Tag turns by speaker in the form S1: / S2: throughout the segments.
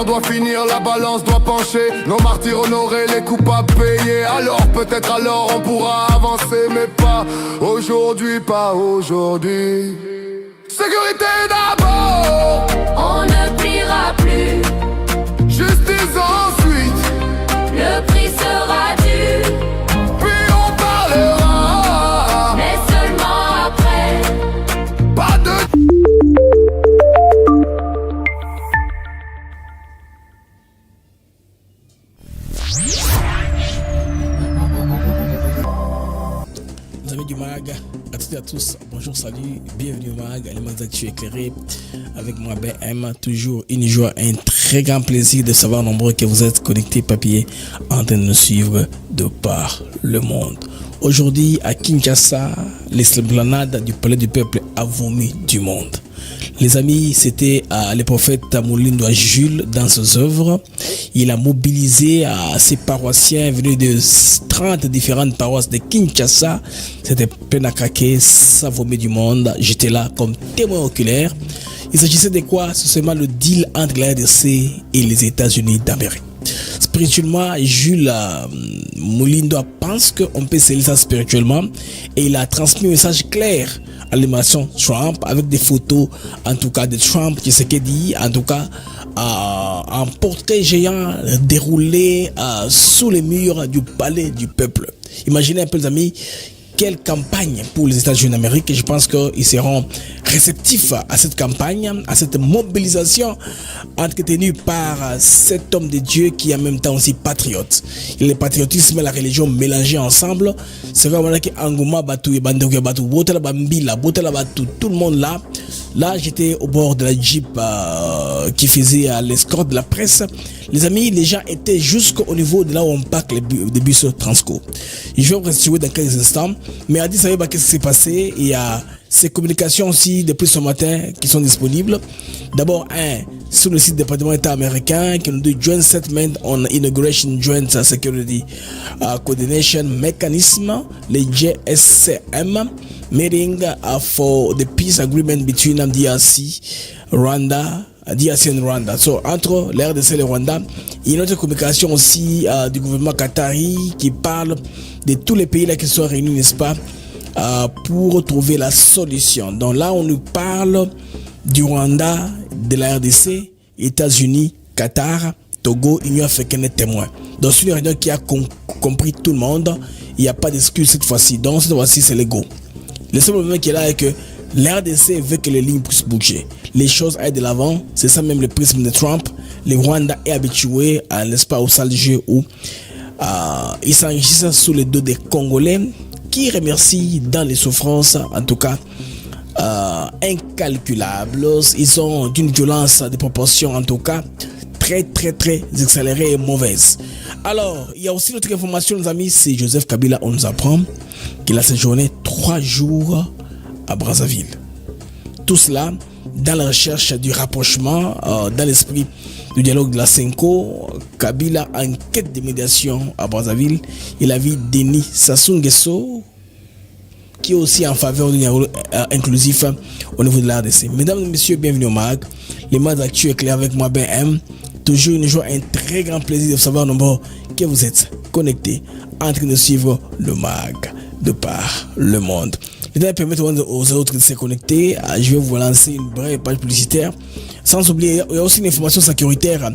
S1: l'heure doit finir, la balance doit pencher. Nos martyrs honorés, les coupables payés. Alors peut-être alors on pourra avancer, mais pas aujourd'hui, pas aujourd'hui. Sécurité d'abord,
S2: on ne pliera plus.
S1: Justice ensuite,
S2: le prix sera dû.
S1: Puis on parlera,
S2: mais seulement après.
S1: Pas de...
S3: Les amis du MAG, à toutes et à tous, bonjour, salut, bienvenue au MAG, éléments d'actu éclairés avec moi BM, toujours une joie, un très grand plaisir de savoir nombreux que vous êtes connectés papier en train de nous suivre de par le monde. Aujourd'hui à Kinshasa, l'esplanade du palais du peuple a vomi du monde. Les amis, c'était le prophète Moulindo Jules dans ses œuvres. Il a mobilisé ses paroissiens venus de 30 différentes paroisses de Kinshasa. C'était plein à craquer, ça vomit du monde. J'étais là comme témoin oculaire. Il s'agissait de quoi? C'est seulement le deal entre la RDC et les États-Unis d'Amérique. Spirituellement, Jules Moulindo pense qu'on peut sceller ça spirituellement et il a transmis un message clair à l'émission Trump avec des photos en tout cas de Trump qui ce qu'il dit, en tout cas un portrait géant déroulé sous les murs du palais du peuple. Imaginez un peu les amis, quelle campagne pour les États-Unis d'Amérique. Je pense qu'ils seront réceptifs à cette campagne, à cette mobilisation entretenue par cet homme de Dieu qui est en même temps aussi patriote. Et le patriotisme et la religion mélangés ensemble, c'est vraiment là que Angouma Batou et Bandouké Batou, Botala Bambila, Botala Batou, tout le monde là. Là, j'étais au bord de la Jeep qui faisait l'escorte de la presse. Les amis, les gens étaient jusqu'au niveau de là où on parque les bus Transco. Je vais vous restituer dans quelques instants. Mais Adi, savez pas qu'est-ce qui s'est passé. Il y a ces communications aussi depuis ce matin qui sont disponibles. D'abord, sur le site du département d'État américain qui nous dit Joint Settlement on Inauguration Joint Security Coordination Mechanism, les JSCM, meeting for the peace agreement between DRC, Rwanda, DRC et Rwanda. So, entre la RDC et le Rwanda, il y a une autre communication aussi du gouvernement qatari qui parle de tous les pays là qui sont réunis, n'est-ce pas, pour trouver la solution. Donc là, on nous parle du Rwanda, de la RDC, États-Unis, Qatar, Togo, Union africaine et témoin. Donc c'est une réunion qui a compris tout le monde. Il n'y a pas d'excuse cette fois-ci. Donc cette fois-ci, c'est le go. Le seul problème qui est là est que la RDC veut que les lignes puissent bouger. Les choses aillent de l'avant. C'est ça même le prisme de Trump. Le Rwanda est habitué, n'est-ce pas, au sale jeu où ils s'enrichissent sous les dos des Congolais qui remercient dans les souffrances, en tout cas, incalculables. Ils sont d'une violence de proportions, en tout cas, très accélérée et mauvaise. Alors, il y a aussi notre information, les amis, c'est Joseph Kabila, on nous apprend qu'il a séjourné 3 jours à Brazzaville. Tout cela dans la recherche du rapprochement, dans l'esprit du dialogue de la Senko. Kabila en quête de médiation à Brazzaville. Il a vu Denis Sassou Nguesso qui est aussi en faveur du dialogue inclusif au niveau de la RDC. Mesdames et messieurs, bienvenue au MAG. Les MAG d'actu est clair avec moi BM. Toujours une joie, un très grand plaisir de savoir nombreux que vous êtes connectés en train de suivre le MAG de par le monde. Je vais permettre aux autres de se connecter. Je vais vous lancer une brève page publicitaire. Sans oublier, il y a aussi une information sécuritaire.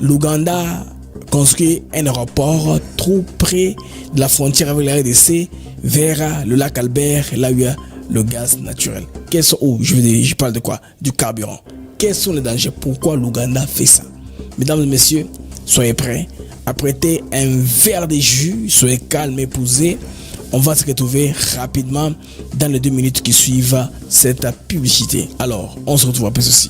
S3: L'Ouganda construit un aéroport trop près de la frontière avec la RDC vers le lac Albert, là où il y a le gaz naturel. Je parle de quoi? Du carburant. Quels sont les dangers? Pourquoi l'Ouganda fait ça? Mesdames et messieurs, soyez prêts. Apprêtez un verre de jus, soyez calmes et posés. On va se retrouver rapidement dans les 2 minutes qui suivent cette publicité. Alors, on se retrouve après ceci.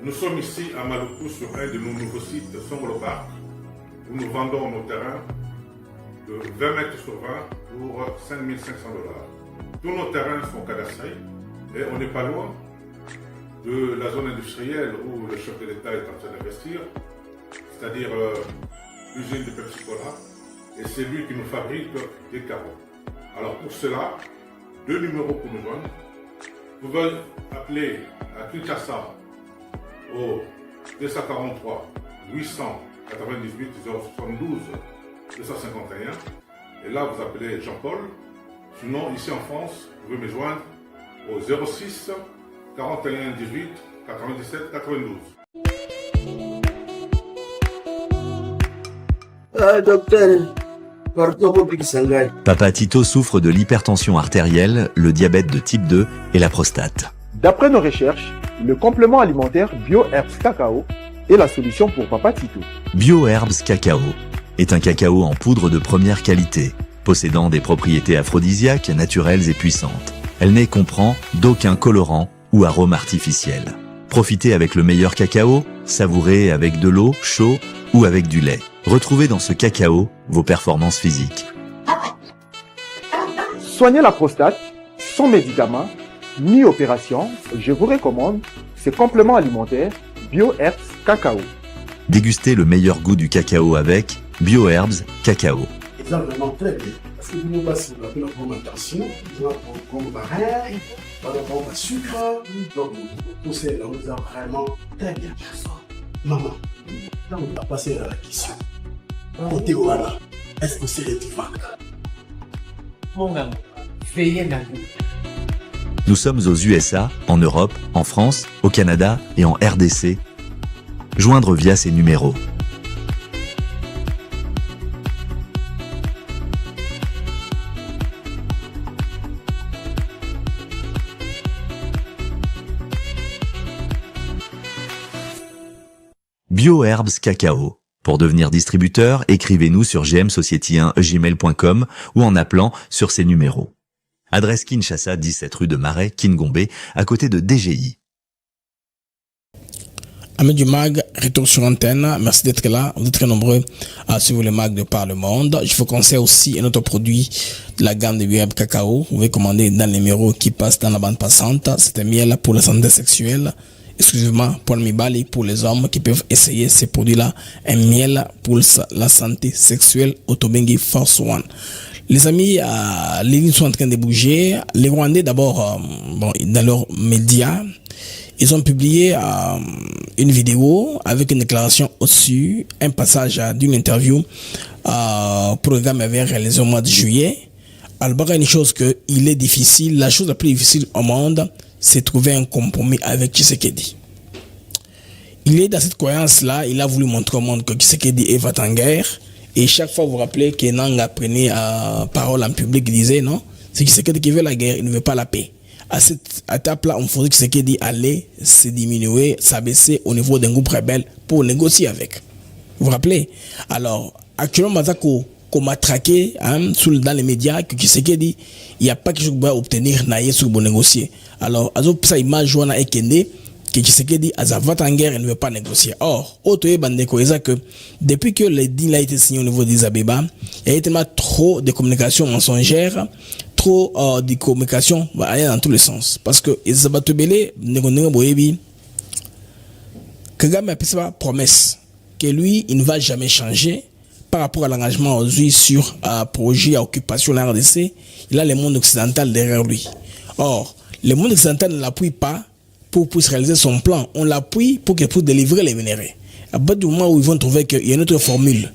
S4: Nous sommes ici à Maluku sur un de nos nouveaux sites Songolo Park où nous vendons nos terrains de 20 mètres sur 20 pour 5 500 $. Tous nos terrains sont cadastrés et on n'est pas loin de la zone industrielle où le chef de l'État est en train d'investir, c'est-à-dire l'usine de Pepsi Cola, et c'est lui qui nous fabrique des carreaux. Alors pour cela, 2 numéros pour nous joindre. Vous pouvez appeler à Kinshasa au 243 898 072 251. Et là, vous appelez Jean-Paul. Sinon, ici en France, vous pouvez me joindre au 06 41 18 97 92.
S5: Docteur, pardon, Sangai.
S6: Papa Tito souffre de l'hypertension artérielle, le diabète de type 2 et la prostate.
S7: D'après nos recherches, le complément alimentaire BioHerbs Cacao est la solution pour Papa Tito.
S6: BioHerbs Cacao est un cacao en poudre de première qualité, possédant des propriétés aphrodisiaques, naturelles et puissantes. Elle n'est comprend d'aucun colorant ou arôme artificiel. Profitez avec le meilleur cacao, savourez avec de l'eau, chaud ou avec du lait. Retrouvez dans ce cacao vos performances physiques.
S7: Soignez la prostate sans médicaments ni opération. Je vous recommande ces compléments alimentaires BioHerbs Cacao.
S6: Dégustez le meilleur goût du cacao avec BioHerbs Cacao.
S8: C'est vraiment très bien. Parce que nous passons la fermentation, nous avons comme baril, nous avons le sucre, donc tout ça, là, nous avons vraiment très bien. Maman, là, on a passé à la question. Côté voilà, est-ce que c'est le divin?
S5: Mon gars, veillez dans vous.
S6: Nous sommes aux USA, en Europe, en France, au Canada et en RDC. Joindre via ces numéros. BioHerbs Cacao. Pour devenir distributeur, écrivez-nous sur gmsociety1gmail.com ou en appelant sur ces numéros. Adresse Kinshasa, 17 rue de Marais, Kingombe, à côté de DGI.
S3: Amis du MAG, retour sur antenne. Merci d'être là. Vous êtes très nombreux à suivre le MAG de par le monde. Je vous conseille aussi un autre produit de la gamme de BioHerbs Cacao. Vous pouvez commander dans le numéro qui passe dans la bande passante. C'est un miel pour la santé sexuelle. Exclusivement pour le Mibali, pour les hommes qui peuvent essayer ces produits-là. Un miel pour la santé sexuelle, Otobengi Force One. Les amis, les lignes sont en train de bouger. Les Rwandais, d'abord, dans leurs médias, ils ont publié une vidéo avec une déclaration au-dessus, un passage d'une interview pour le gars avait réalisé au mois de juillet. Alors, il y a une chose qu'il est difficile, la chose la plus difficile au monde, c'est trouver un compromis avec Tshisekedi. Il est dans cette croyance-là, il a voulu montrer au monde que Tshisekedi est va en guerre. Et chaque fois, vous vous rappelez que Nanga prenait parole en public, il disait non, c'est Tshisekedi qui veut la guerre, il ne veut pas la paix. À cette étape-là, on faisait que Tshisekedi allait se diminuer, s'abaisser au niveau d'un groupe rebelle pour négocier avec. Vous vous rappelez? Alors, actuellement, Mazako, qu'on m'a traqué dans les médias, que Tshisekedi, il n'y a pas quelque chose qu'on va obtenir pour négocier. Alors, ça image on a ékenné que Tshisekedi a en guerre et ne veut pas négocier. Or, que depuis que le deal a été signé au niveau des Abeba, il y a tellement trop de communication mensongère, trop de communication dans tous les sens. Parce que Isabatobele, Kagame a fait sa promesse que lui, il ne va jamais changer par rapport à l'engagement aujourd'hui sur un projet à occupation de la RDC. Il a le monde occidental derrière lui. Or, le monde occidental ne l'appuie pas pour réaliser son plan. On l'appuie pour qu'il puisse délivrer les minéraux. À partir du moment où ils vont trouver qu'il y a une autre formule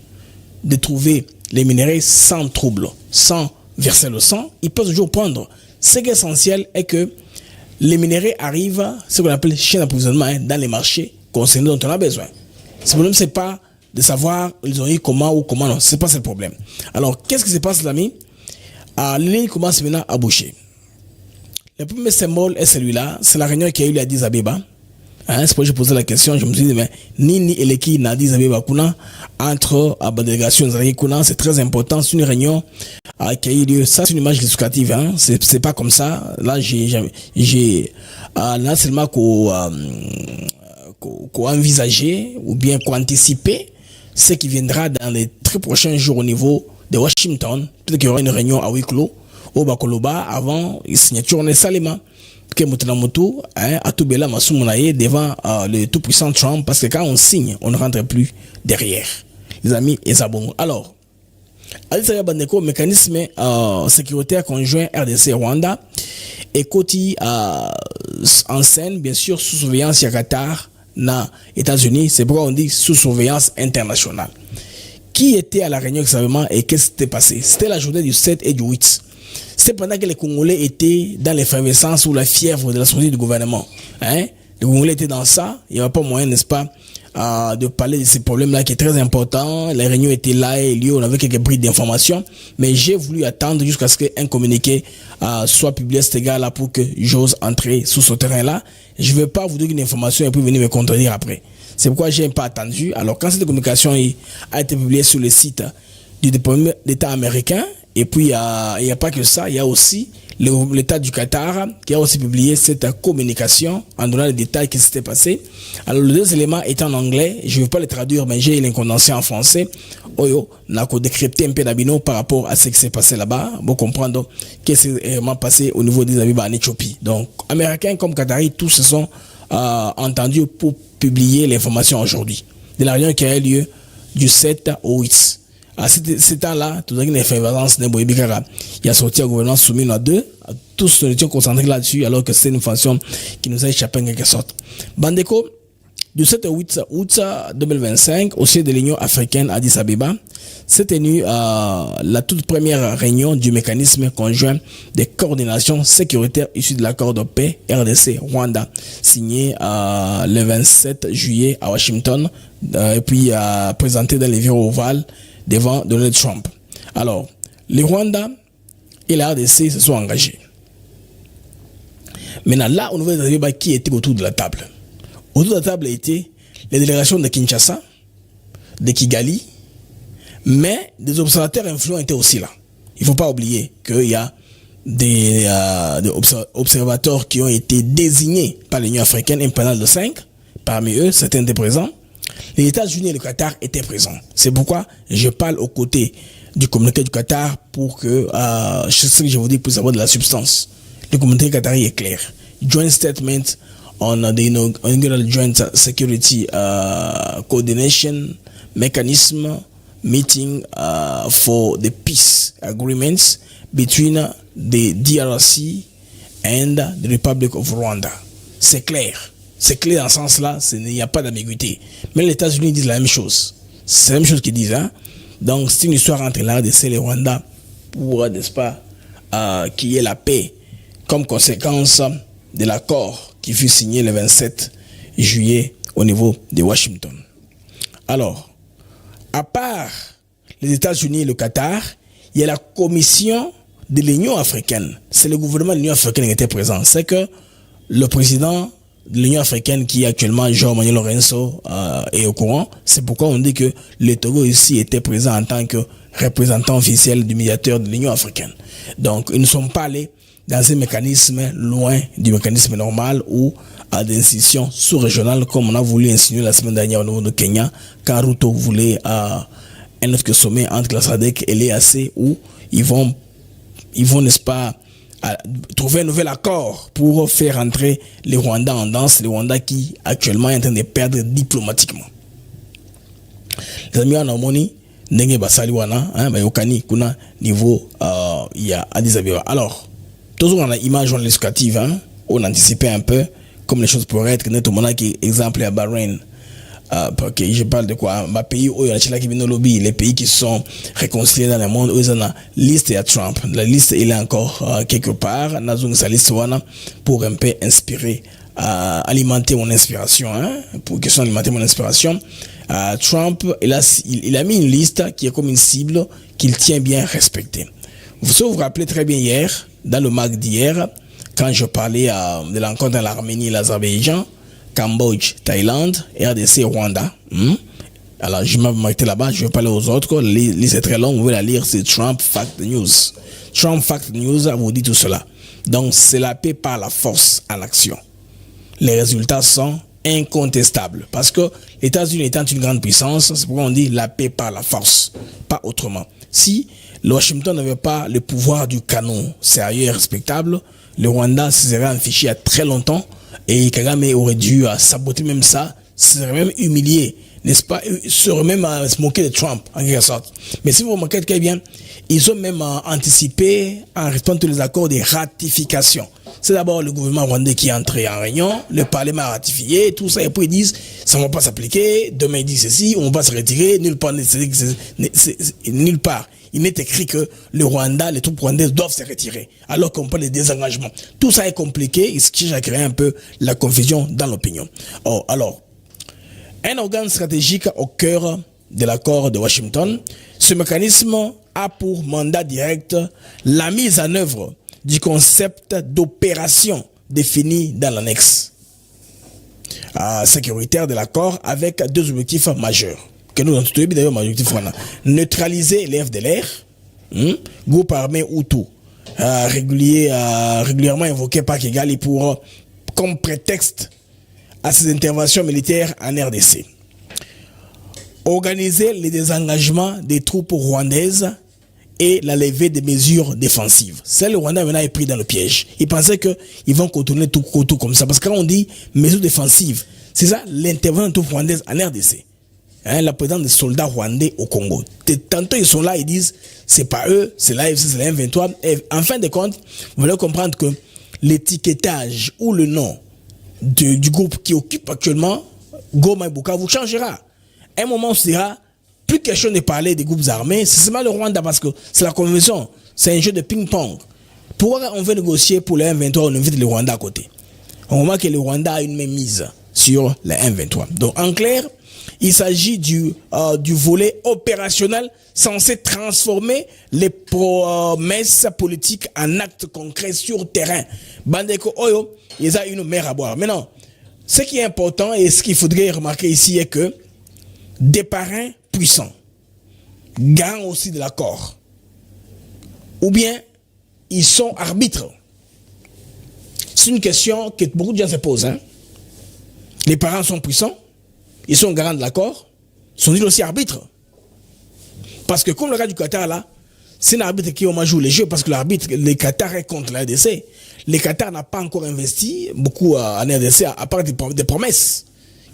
S3: de trouver les minéraux sans trouble, sans verser le sang, ils peuvent toujours prendre. Ce qui est essentiel est que les minéraux arrivent, ce qu'on appelle chaîne d'approvisionnement dans les marchés concernés dont on a besoin. Ce problème, c'est pas de savoir ils ont eu comment ou comment non. C'est pas ça le problème. Alors, qu'est-ce qui se passe, l'ami? Les lignes commencent maintenant à boucher. Le premier symbole est celui-là. C'est la réunion qui a eu lieu à Addis Abeba. C'est pour ça que j'ai posé la question. Je me suis dit, mais Nini et l'équipe d'Addis Abeba entre la délégation Kuna, c'est très important. C'est une réunion qui a eu lieu. Ça, c'est une image illustrative. C'est pas comme ça. Là, j'ai là seulement qu'on envisager ou bien qu'on anticiper ce qui viendra dans les très prochains jours au niveau de Washington. Peut-être qu'il y aura une réunion à huis clos au Bakoloba avant la signature de Salima. Que Moutelamoto a tout bela Masumunaye devant le tout-puissant Trump, parce que quand on signe, on ne rentre plus derrière. Les amis, et ça bon. Alors, Addis Abeba Bandeko, mécanisme sécuritaire conjoint RDC Rwanda, et Koti en scène, bien sûr, sous surveillance à Qatar, na États-Unis, c'est pourquoi on dit sous surveillance internationale. Qui était à la réunion exactement et qu'est-ce qui s'était passé? C'était la journée du 7 et du 8. C'était pendant que les Congolais étaient dans l'effervescence ou la fièvre de la sortie du gouvernement. Hein? Les Congolais étaient dans ça, il n'y avait pas moyen, n'est-ce pas, de parler de ces problèmes-là qui est très important. Les réunions étaient là et lieu, on avait quelques brides d'informations, mais j'ai voulu attendre jusqu'à ce qu'un communiqué soit publié à cet égard-là pour que j'ose entrer sur ce terrain-là. Je ne vais pas vous donner une information et puis venir me contredire après. C'est pourquoi je n'ai pas attendu. Alors, quand cette communication a été publiée sur le site du département d'État américain, et puis il n'y a pas que ça, il y a aussi l'État du Qatar qui a aussi publié cette communication en donnant les détails qui s'était passé. Alors, les deux éléments étaient en anglais, je ne vais pas les traduire, mais j'ai les condensés en français. Oyo, on a décrypté un peu d'abino par rapport à ce qui s'est passé là-bas, pour comprendre qu'est-ce qui s'est vraiment passé au niveau des Abibas en Éthiopie. Donc, Américains comme Qataris, tous se sont entendus pour publier l'information aujourd'hui. De la réunion qui a eu lieu du 7 au 8. À ce temps-là, tout une effervescence d'un Boïbikara. Il a sorti un gouvernement soumis à deux. Tous nous étions concentrés là-dessus, alors que c'est une fonction qui nous a échappé en quelque sorte. Bandeko, du 7 au 8 août 2025, au siège de l'Union africaine à Addis Abeba, s'est tenue la toute première réunion du mécanisme conjoint de coordination sécuritaire issu de l'accord de paix RDC-Rwanda, signé le 27 juillet à Washington, et puis présenté dans les bureaux ovales devant Donald Trump. Alors, les Rwanda et la RDC se sont engagés. Maintenant, là, au niveau des Abeba, qui était autour de la table? Autour de la table étaient les délégations de Kinshasa, de Kigali, mais des observateurs influents étaient aussi là. Il ne faut pas oublier qu'il y a des observateurs qui ont été désignés par l'Union africaine, un panel de 5. Parmi eux, certains étaient présents. Les États-Unis et le Qatar étaient présents. C'est pourquoi je parle aux côtés du communiqué du Qatar pour que ce que je vous dis pour savoir de la substance. Le communiqué qatari est clair. Joint statement on the inaugural joint security coordination mechanism meeting for the peace agreements between the DRC and the Republic of Rwanda. C'est clair. C'est clair dans ce sens-là, il n'y a pas d'ambiguïté. Mais les États-Unis disent la même chose. C'est la même chose qu'ils disent. Hein? Donc, c'est une histoire entre la RDC et le Rwanda pour, n'est-ce pas, qu'il y ait la paix comme conséquence de l'accord qui fut signé le 27 juillet au niveau de Washington. Alors, à part les États-Unis et le Qatar, il y a la commission de l'Union africaine. C'est le gouvernement de l'Union africaine qui était présent. C'est que le président de l'Union africaine qui est actuellement João Manuel Lourenço est au courant. C'est pourquoi on dit que le Togo ici était présent en tant que représentant officiel du médiateur de l'Union africaine. Donc, ils ne sont pas allés dans un mécanisme loin du mécanisme normal ou à des institutions sous-régionales comme on a voulu insinuer la semaine dernière au niveau de Kenya quand Ruto voulait un autre sommet entre la SADC et l'EAC où ils vont n'est-ce pas, trouver un nouvel accord pour faire entrer les Rwandais en danse, les Rwandais qui actuellement est en train de perdre diplomatiquement. Les amis en harmonie, ndenge basali wana, bayokani kuna niveau il y a Addis Abeba. Alors, toujours dans l'image législative, on anticipait un peu comme les choses pourraient être. Nettement qui exemple à Bahreïn. Parce que je parle de quoi? Ma pays où il y a lobby, les pays qui sont réconciliés dans le monde où ils ont la liste à Trump. La liste il est encore quelque part. Nazung sa liste pour un peu inspirer, alimenter mon inspiration. Pour question alimenter mon inspiration. Trump il a mis une liste qui est comme une cible qu'il tient bien respectée. Vous vous rappelez très bien hier dans le mag d'hier quand je parlais de l'encontre dans l'Arménie et l'Azerbaïdjan. Cambodge, Thaïlande, RDC, Rwanda. Alors, je m'ai marqué là-bas, je vais parler aux autres. La liste est très longue, vous pouvez la lire, c'est Trump Fact News. Trump Fact News vous dit tout cela. Donc, c'est la paix par la force à l'action. Les résultats sont incontestables. Parce que les États-Unis étant une grande puissance, c'est pourquoi on dit la paix par la force, pas autrement. Si le Washington n'avait pas le pouvoir du canon sérieux et respectable, le Rwanda se serait affiché il y a très longtemps. Et Kagame aurait dû saboter même ça, serait même humilié, n'est-ce pas, serait même se moquer de Trump, en quelque sorte. Mais si vous remarquez très bien, ils ont même anticipé en respectant tous les accords de ratification. c'est d'abord le gouvernement rwandais qui est entré en réunion, le Parlement a ratifié, tout ça, et puis ils disent, ça ne va pas s'appliquer, demain ils disent ceci, on va se retirer, nulle part. Il n'est écrit que le Rwanda, les troupes rwandaises doivent se retirer, alors qu'on parle de désengagement. Tout ça est compliqué, et ce qui a créé un peu la confusion dans l'opinion. Oh, alors, un organe stratégique au cœur de l'accord de Washington, ce mécanisme a pour mandat direct la mise en œuvre du concept d'opération défini dans l'annexe sécuritaire de l'accord avec deux objectifs majeurs. Que nous avons d'ailleurs neutraliser les FDLR, groupe armé Hutu, régulièrement invoqué par Kigali pour comme prétexte à ses interventions militaires en RDC. Organiser le désengagement des troupes rwandaises et la levée des mesures défensives. C'est le Rwanda maintenant est pris dans le piège. Ils pensaient qu'ils vont contourner tout comme ça. Parce que quand on dit mesures défensives, c'est ça l'intervention des troupes rwandaises en RDC. La présence des soldats rwandais au Congo. Tantôt ils sont là, ils disent c'est pas eux, c'est l'AFC, c'est la M23. Et en fin de compte, vous allez comprendre que l'étiquetage ou le nom du groupe qui occupe actuellement Goma et Bukavu changera. À un moment, on se dira plus question de parler des groupes armés, c'est seulement le Rwanda parce que c'est la convention, c'est un jeu de ping-pong. Pourquoi on veut négocier pour les M23, on invite le Rwanda à côté? On voit que le Rwanda a une mainmise sur les M23. Donc en clair, il s'agit du volet opérationnel censé transformer les promesses politiques en actes concrets sur terrain. Bandeko Oyo, ils ont une mer à boire. Maintenant, ce qui est important et ce qu'il faudrait remarquer ici est que des parrains puissants, garants aussi de l'accord, ou bien ils sont arbitres. C'est une question que beaucoup de gens se posent. Hein? Les parents sont puissants, ils sont garants de l'accord, sont-ils aussi arbitres? Parce que comme le cas du Qatar là, c'est un arbitre qui a joué les jeux parce que l'arbitre, le Qatar est contre la RDC. Le Qatar n'a pas encore investi beaucoup en RDC à part des promesses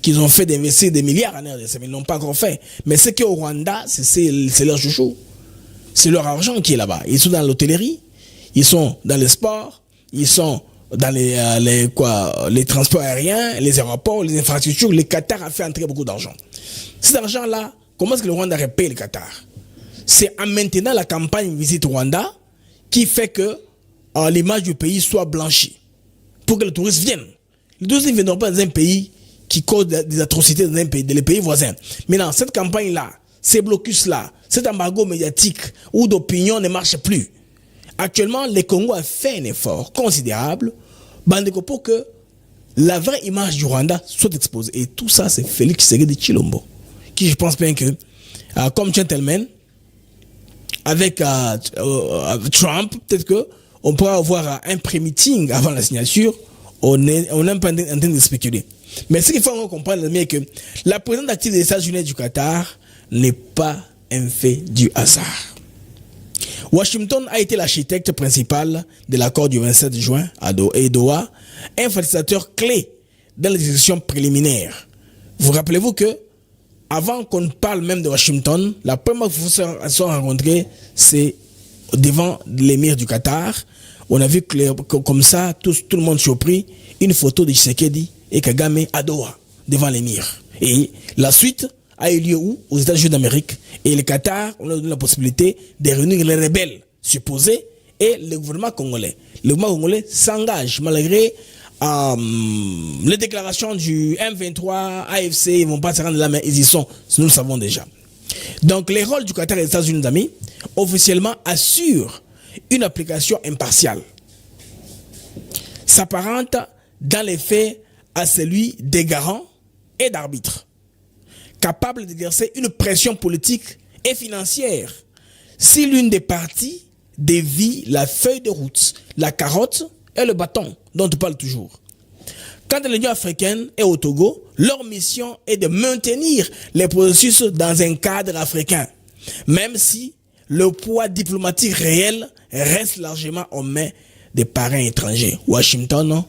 S3: qu'ils ont fait d'investir des milliards en RDC, mais ils ne l'ont pas encore fait. Mais ce qui est au Rwanda, c'est leur chouchou. C'est leur argent qui est là-bas. Ils sont dans l'hôtellerie, ils sont dans le sport, ils sont dans les transports aériens, les aéroports, les infrastructures. Le Qatar a fait entrer beaucoup d'argent. Cet argent-là, comment est-ce que le Rwanda repaye le Qatar? C'est en maintenant la campagne Visite Rwanda qui fait que l'image du pays soit blanchie pour que les touristes viennent. Les touristes ne viendront pas dans un pays qui cause des atrocités dans les pays voisins. Maintenant, cette campagne-là, ces blocus-là, cet embargo médiatique ou d'opinion ne marche plus. Actuellement, le Congo a fait un effort considérable pour que la vraie image du Rwanda soit exposée. Et tout ça, c'est Félix Tshisekedi Tshilombo, qui je pense bien que, comme gentleman, avec Trump, peut-être qu'on pourra avoir un pré-meeting avant la signature. On n'est pas en train de spéculer. Mais ce qu'il faut comprendre, c'est que la présence active des États-Unis et du Qatar n'est pas un fait du hasard. Washington a été l'architecte principal de l'accord du 27 juin à Doha, un facilitateur clé dans les discussions préliminaires. Vous rappelez-vous que avant qu'on parle même de Washington, la première fois qu'ils se sont rencontrés, c'est devant l'émir du Qatar. On a vu que comme ça, tout le monde surpris, une photo de Tshisekedi et Kagame à Doha, devant l'émir. Et la suite a eu lieu où? Aux États-Unis d'Amérique. Et le Qatar, on a donné la possibilité de réunir les rebelles supposés et le gouvernement congolais. Le gouvernement congolais s'engage malgré les déclarations du M23, AFC, ils ne vont pas se rendre là, mais ils y sont, nous le savons déjà. Donc les rôles du Qatar et des États-Unis d'amis officiellement assurent une application impartiale, s'apparente dans les faits à celui des garants et d'arbitres, capable d'exercer une pression politique et financière si l'une des parties dévie la feuille de route, la carotte et le bâton dont on parle toujours. Quant à l'Union africaine et au Togo, leur mission est de maintenir les processus dans un cadre africain, même si le poids diplomatique réel reste largement aux mains des parrains étrangers, Washington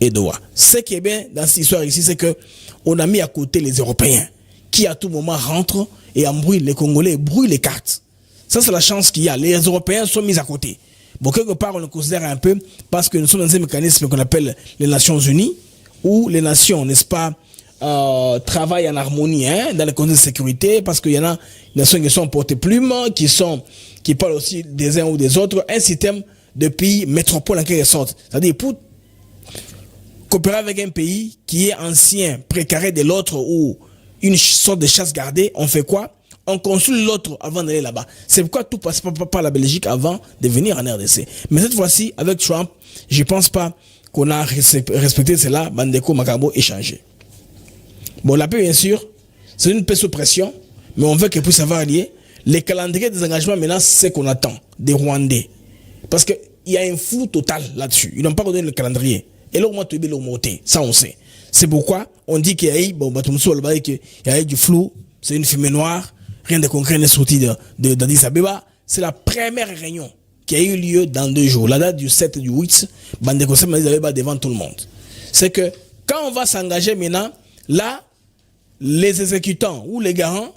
S3: et Doha. Ce qui est bien dans cette histoire ici, c'est que on a mis à côté les Européens, qui à tout moment rentrent et embrouillent les Congolais, brouillent les cartes. Ça, c'est la chance qu'il y a. Les Européens sont mis à côté. Bon, quelque part, on le considère un peu parce que nous sommes dans un mécanisme qu'on appelle les Nations Unies, où les nations, n'est-ce pas, travaillent en harmonie dans les conditions de sécurité, parce qu'il y en a des nations qui sont porte-plumes, qui parlent aussi des uns ou des autres, un système de pays métropole en quelque sorte. C'est-à-dire, pour coopérer avec un pays qui est ancien, précaré de l'autre, ou une sorte de chasse gardée, on fait quoi? On consulte l'autre avant d'aller là-bas. C'est pourquoi tout passe par la Belgique avant de venir en RDC. Mais cette fois-ci, avec Trump, je pense pas qu'on a respecté cela. Bandeko Makambo échangé. Bon, la paix, bien sûr, c'est une paix sous pression, mais on veut qu'elle puisse avoir lieu. Les calendriers des engagements, maintenant, c'est ce qu'on attend des Rwandais. Parce qu'il y a un flou total là-dessus. Ils n'ont pas donné le calendrier. Et là, on va te le monter. Ça, on sait. C'est pourquoi on dit qu'il y a eu du flou. C'est une fumée noire. Rien de concret n'est sorti d'Addis Abeba. C'est la première réunion qui a eu lieu dans 2 jours. La date du 7 et du 8, Bandeko Addis Abeba devant tout le monde. C'est que quand on va s'engager maintenant, là, les exécutants ou les garants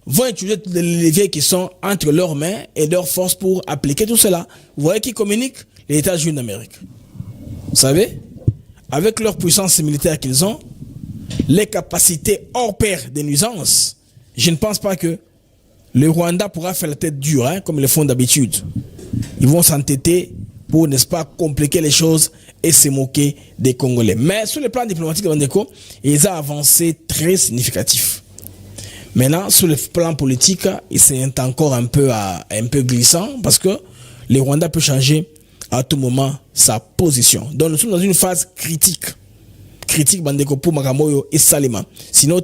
S3: vont utiliser les leviers qui sont entre leurs mains et leurs forces pour appliquer tout cela. Vous voyez qui communique? Les États-Unis d'Amérique. Vous savez, avec leur puissance militaire qu'ils ont, les capacités hors pair des nuisances, je ne pense pas que le Rwanda pourra faire la tête dure, comme ils le font d'habitude. Ils vont s'entêter pour, n'est-ce pas, compliquer les choses et se moquer des Congolais. Mais sur le plan diplomatique de Bandeko, ils ont avancé très significatif. Maintenant, sur le plan politique, c'est encore un peu glissant parce que le Rwanda peut changer à tout moment sa position. Donc nous sommes dans une phase critique. Critique Bandeko pour Makamoyo et Salima. Sinon,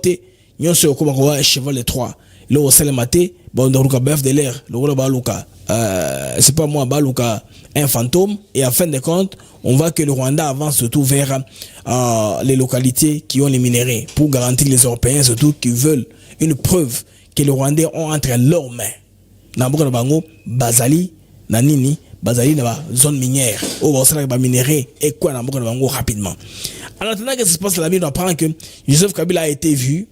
S3: nous sommes comme un cheval de 3. Le au Salemate, bon, on a bœuf de l'air, le rôle Baluka. C'est pas moi, Baluka, un fantôme. Et en fin de compte, on voit que le Rwanda avance surtout vers les localités qui ont les minéraux pour garantir les Européens, surtout qui veulent une preuve que les Rwandais ont entre leurs mains. Namboka Bango, Bazali, Nanini, Bazali dans la zone minière, au Bassala minéraux et quoi Namboka Bango rapidement. En attendant que ça se passe là-bas, on apprend que Joseph Kabila a été vu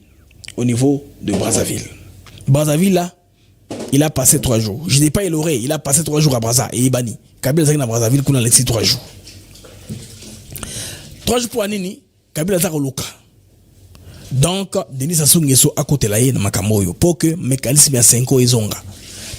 S3: au niveau de Brazzaville. Brazzaville, là, il a passé 3 jours. Je ne dis pas il aurait, il a passé 3 jours à Brazza et il banni. Kabila a Brazzaville, qu'on a laissé 3 jours. 3 jours pour Anini, Kabila a Luka. Donc, Denis Sassou Nguesso à côté là, dans Makamoyo, pour que le mécanisme à 5 ans est zonga.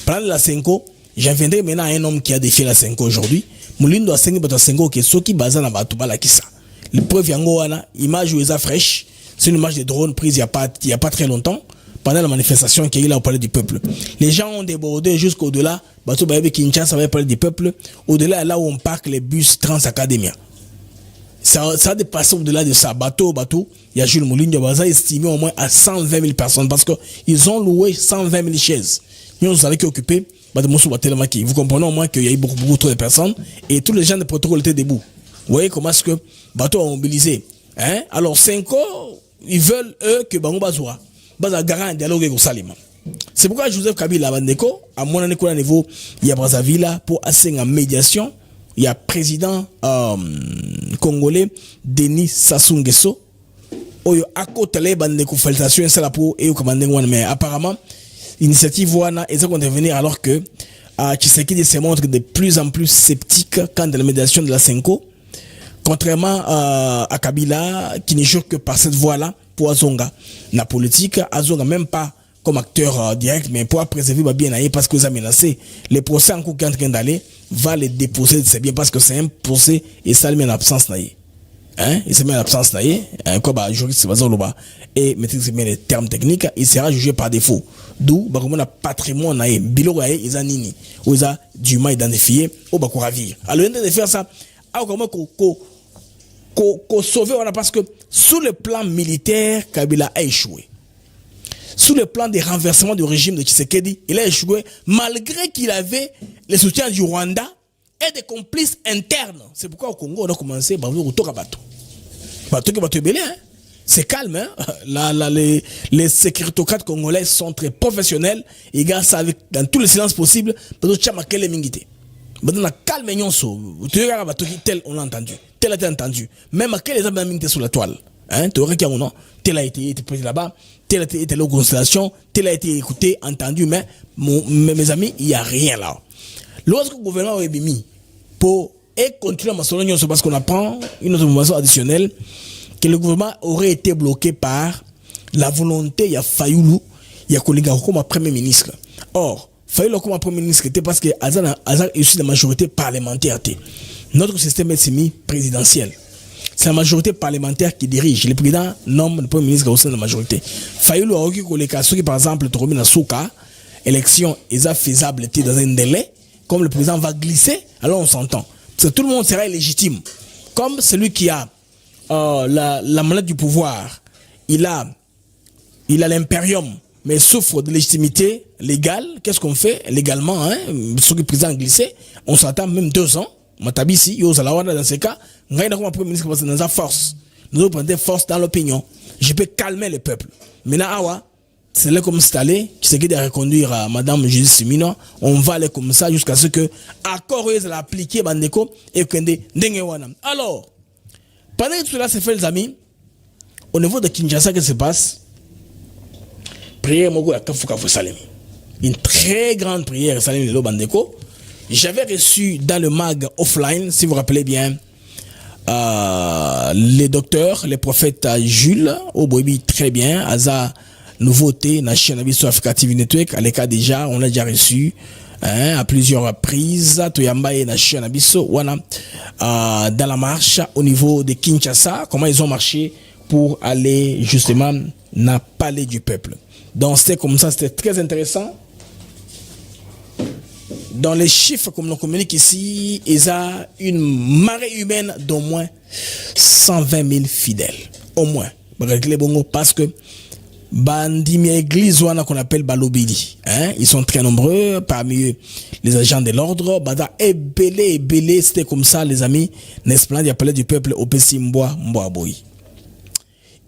S3: Prendre la 5 ans, j'en viendrai maintenant à un homme qui a défié la 5 ans aujourd'hui. Moulindo a 5 ans qui est ce qui basa dans Batouba la Kissa. Le preuve Yangoana, image où ils fraîche. C'est une image de drone prise il y a pas très longtemps, pendant la manifestation qui est là au Palais du Peuple. Les gens ont débordé jusqu'au-delà, Bateau Baébé Kinshasa va au Palais du Peuple, au-delà là où on parque les bus Transacadémia. Ça a dépassé au-delà de ça. Bateau, il y a Jules Moulindo Baza estimé au moins à 120 000 personnes parce qu'ils ont loué 120 000 chaises. Nous allons occuper, vous comprenez au moins qu'il y a eu beaucoup trop de personnes et tous les gens de protocole étaient debout. Vous voyez comment est-ce que Bateau a mobilisé. Alors 5 ans, ils veulent, eux, que Bango Bazoua, Baza garant un dialogue avec Salima. C'est pourquoi Joseph Kabila Bandeko, à mon niveau, il y a Brazzaville pour assigner en médiation. Il y a président congolais Denis Sassou Nguesso. Oyo akota le Bandeko félicitations c'est là pour et mais apparemment initiative wana est en intervenir alors que Tshisekedi se montre de plus en plus sceptique quant à la médiation de la Senko. Contrairement à Kabila, qui ne jure que par cette voie-là, pour Azonga. La politique, Azonga, même pas comme acteur direct, mais pour préserver bien parce que vous avez menacé. Les procès en cours qui est en train d'aller, va les déposer, c'est bien parce que c'est un procès et ça le met en absence. Il se met en absence. Comme juriste, c'est pas et maîtrise les termes techniques, il sera jugé par défaut. D'où, on a patrimoine, bilo, ils ont nini, ou ils ont du mal identifié, ou bah, ravir. Alors, il de faire ça, comment sauver, parce que sous le plan militaire, Kabila a échoué. Sous le plan des renversements du régime de Tshisekedi, il a échoué malgré qu'il avait le soutien du Rwanda et des complices internes. C'est pourquoi au Congo, on a commencé à au Tokabato. C'est calme, les sécurité congolais sont très professionnels. Ils gardent ça dans tous les silences possibles. Parce que maintenant, calme, tel on l'a entendu, tel a été entendu. Même à quel exemple mingi sur la toile, tu aurais qu'il y a un nom, tel a été pris là-bas, tel a été la constellation, tel a été écouté, entendu, mais mes amis, il n'y a rien là. Lorsque le gouvernement est mis, pour et continuer à Massologne parce qu'on apprend une autre information additionnelle que le gouvernement aurait été bloqué par la volonté, il y a Fayoulou, il y a Kolinga comme premier ministre. Or, Fayoulou comme premier ministre était parce que Azar est aussi la majorité parlementaire. Notre système est semi-présidentiel. C'est la majorité parlementaire qui dirige. Le président nomme le premier ministre au sein de la majorité. Fayoulou a reconnu que les cas qui, par exemple, Toromina Souka, élection est faisable dans un délai, comme le président va glisser, alors on s'entend. Parce que tout le monde sera illégitime. Comme celui qui a la manette du pouvoir, il a l'impérium, mais souffre de légitimité légale. Qu'est-ce qu'on fait légalement, hein? Ce que le président a glissé, on s'attend même 2 ans. Matabisi, Yozalawada, dans ces cas, nous avons un premier ministre parce que nous avons force. Nous avons pris force dans l'opinion. Je peux calmer le peuple. Maintenant, Awa, c'est là comme c'est allé, qui s'est dit de reconduire à Madame Judith Simino. On va aller comme ça jusqu'à ce que accord est appliqué Bandeko et Kende Dengewana. Alors, pendant que tout cela s'est fait, les amis, au niveau de Kinshasa, qu'est-ce qui se passe? Prière Mogo à Kafuka Salim. Une très grande prière, Salim Lelo Bandeko. J'avais reçu dans le mag offline, si vous vous rappelez bien, les docteurs, les prophètes Jules, Oboibi, très bien, Aza, nouveauté, na chaîne Abisso Africa TV Network, à l'écart déjà, on l'a déjà reçu, à plusieurs reprises, Toyamba et na chaîne Abisso, voilà, dans la marche au niveau de Kinshasa, comment ils ont marché pour aller justement dans le palais du peuple. Donc c'était comme ça, c'était très intéressant. Dans les chiffres, comme l'on communique ici, il y a une marée humaine d'au moins 120 000 fidèles. Au moins. Parce que Bandimi église qu'on appelle Balobili. Ils sont très nombreux, parmi eux les agents de l'ordre. Bada belé, c'était comme ça, les amis. N'est-ce pas, il y a parlé du peuple au Pessi Mboaboui.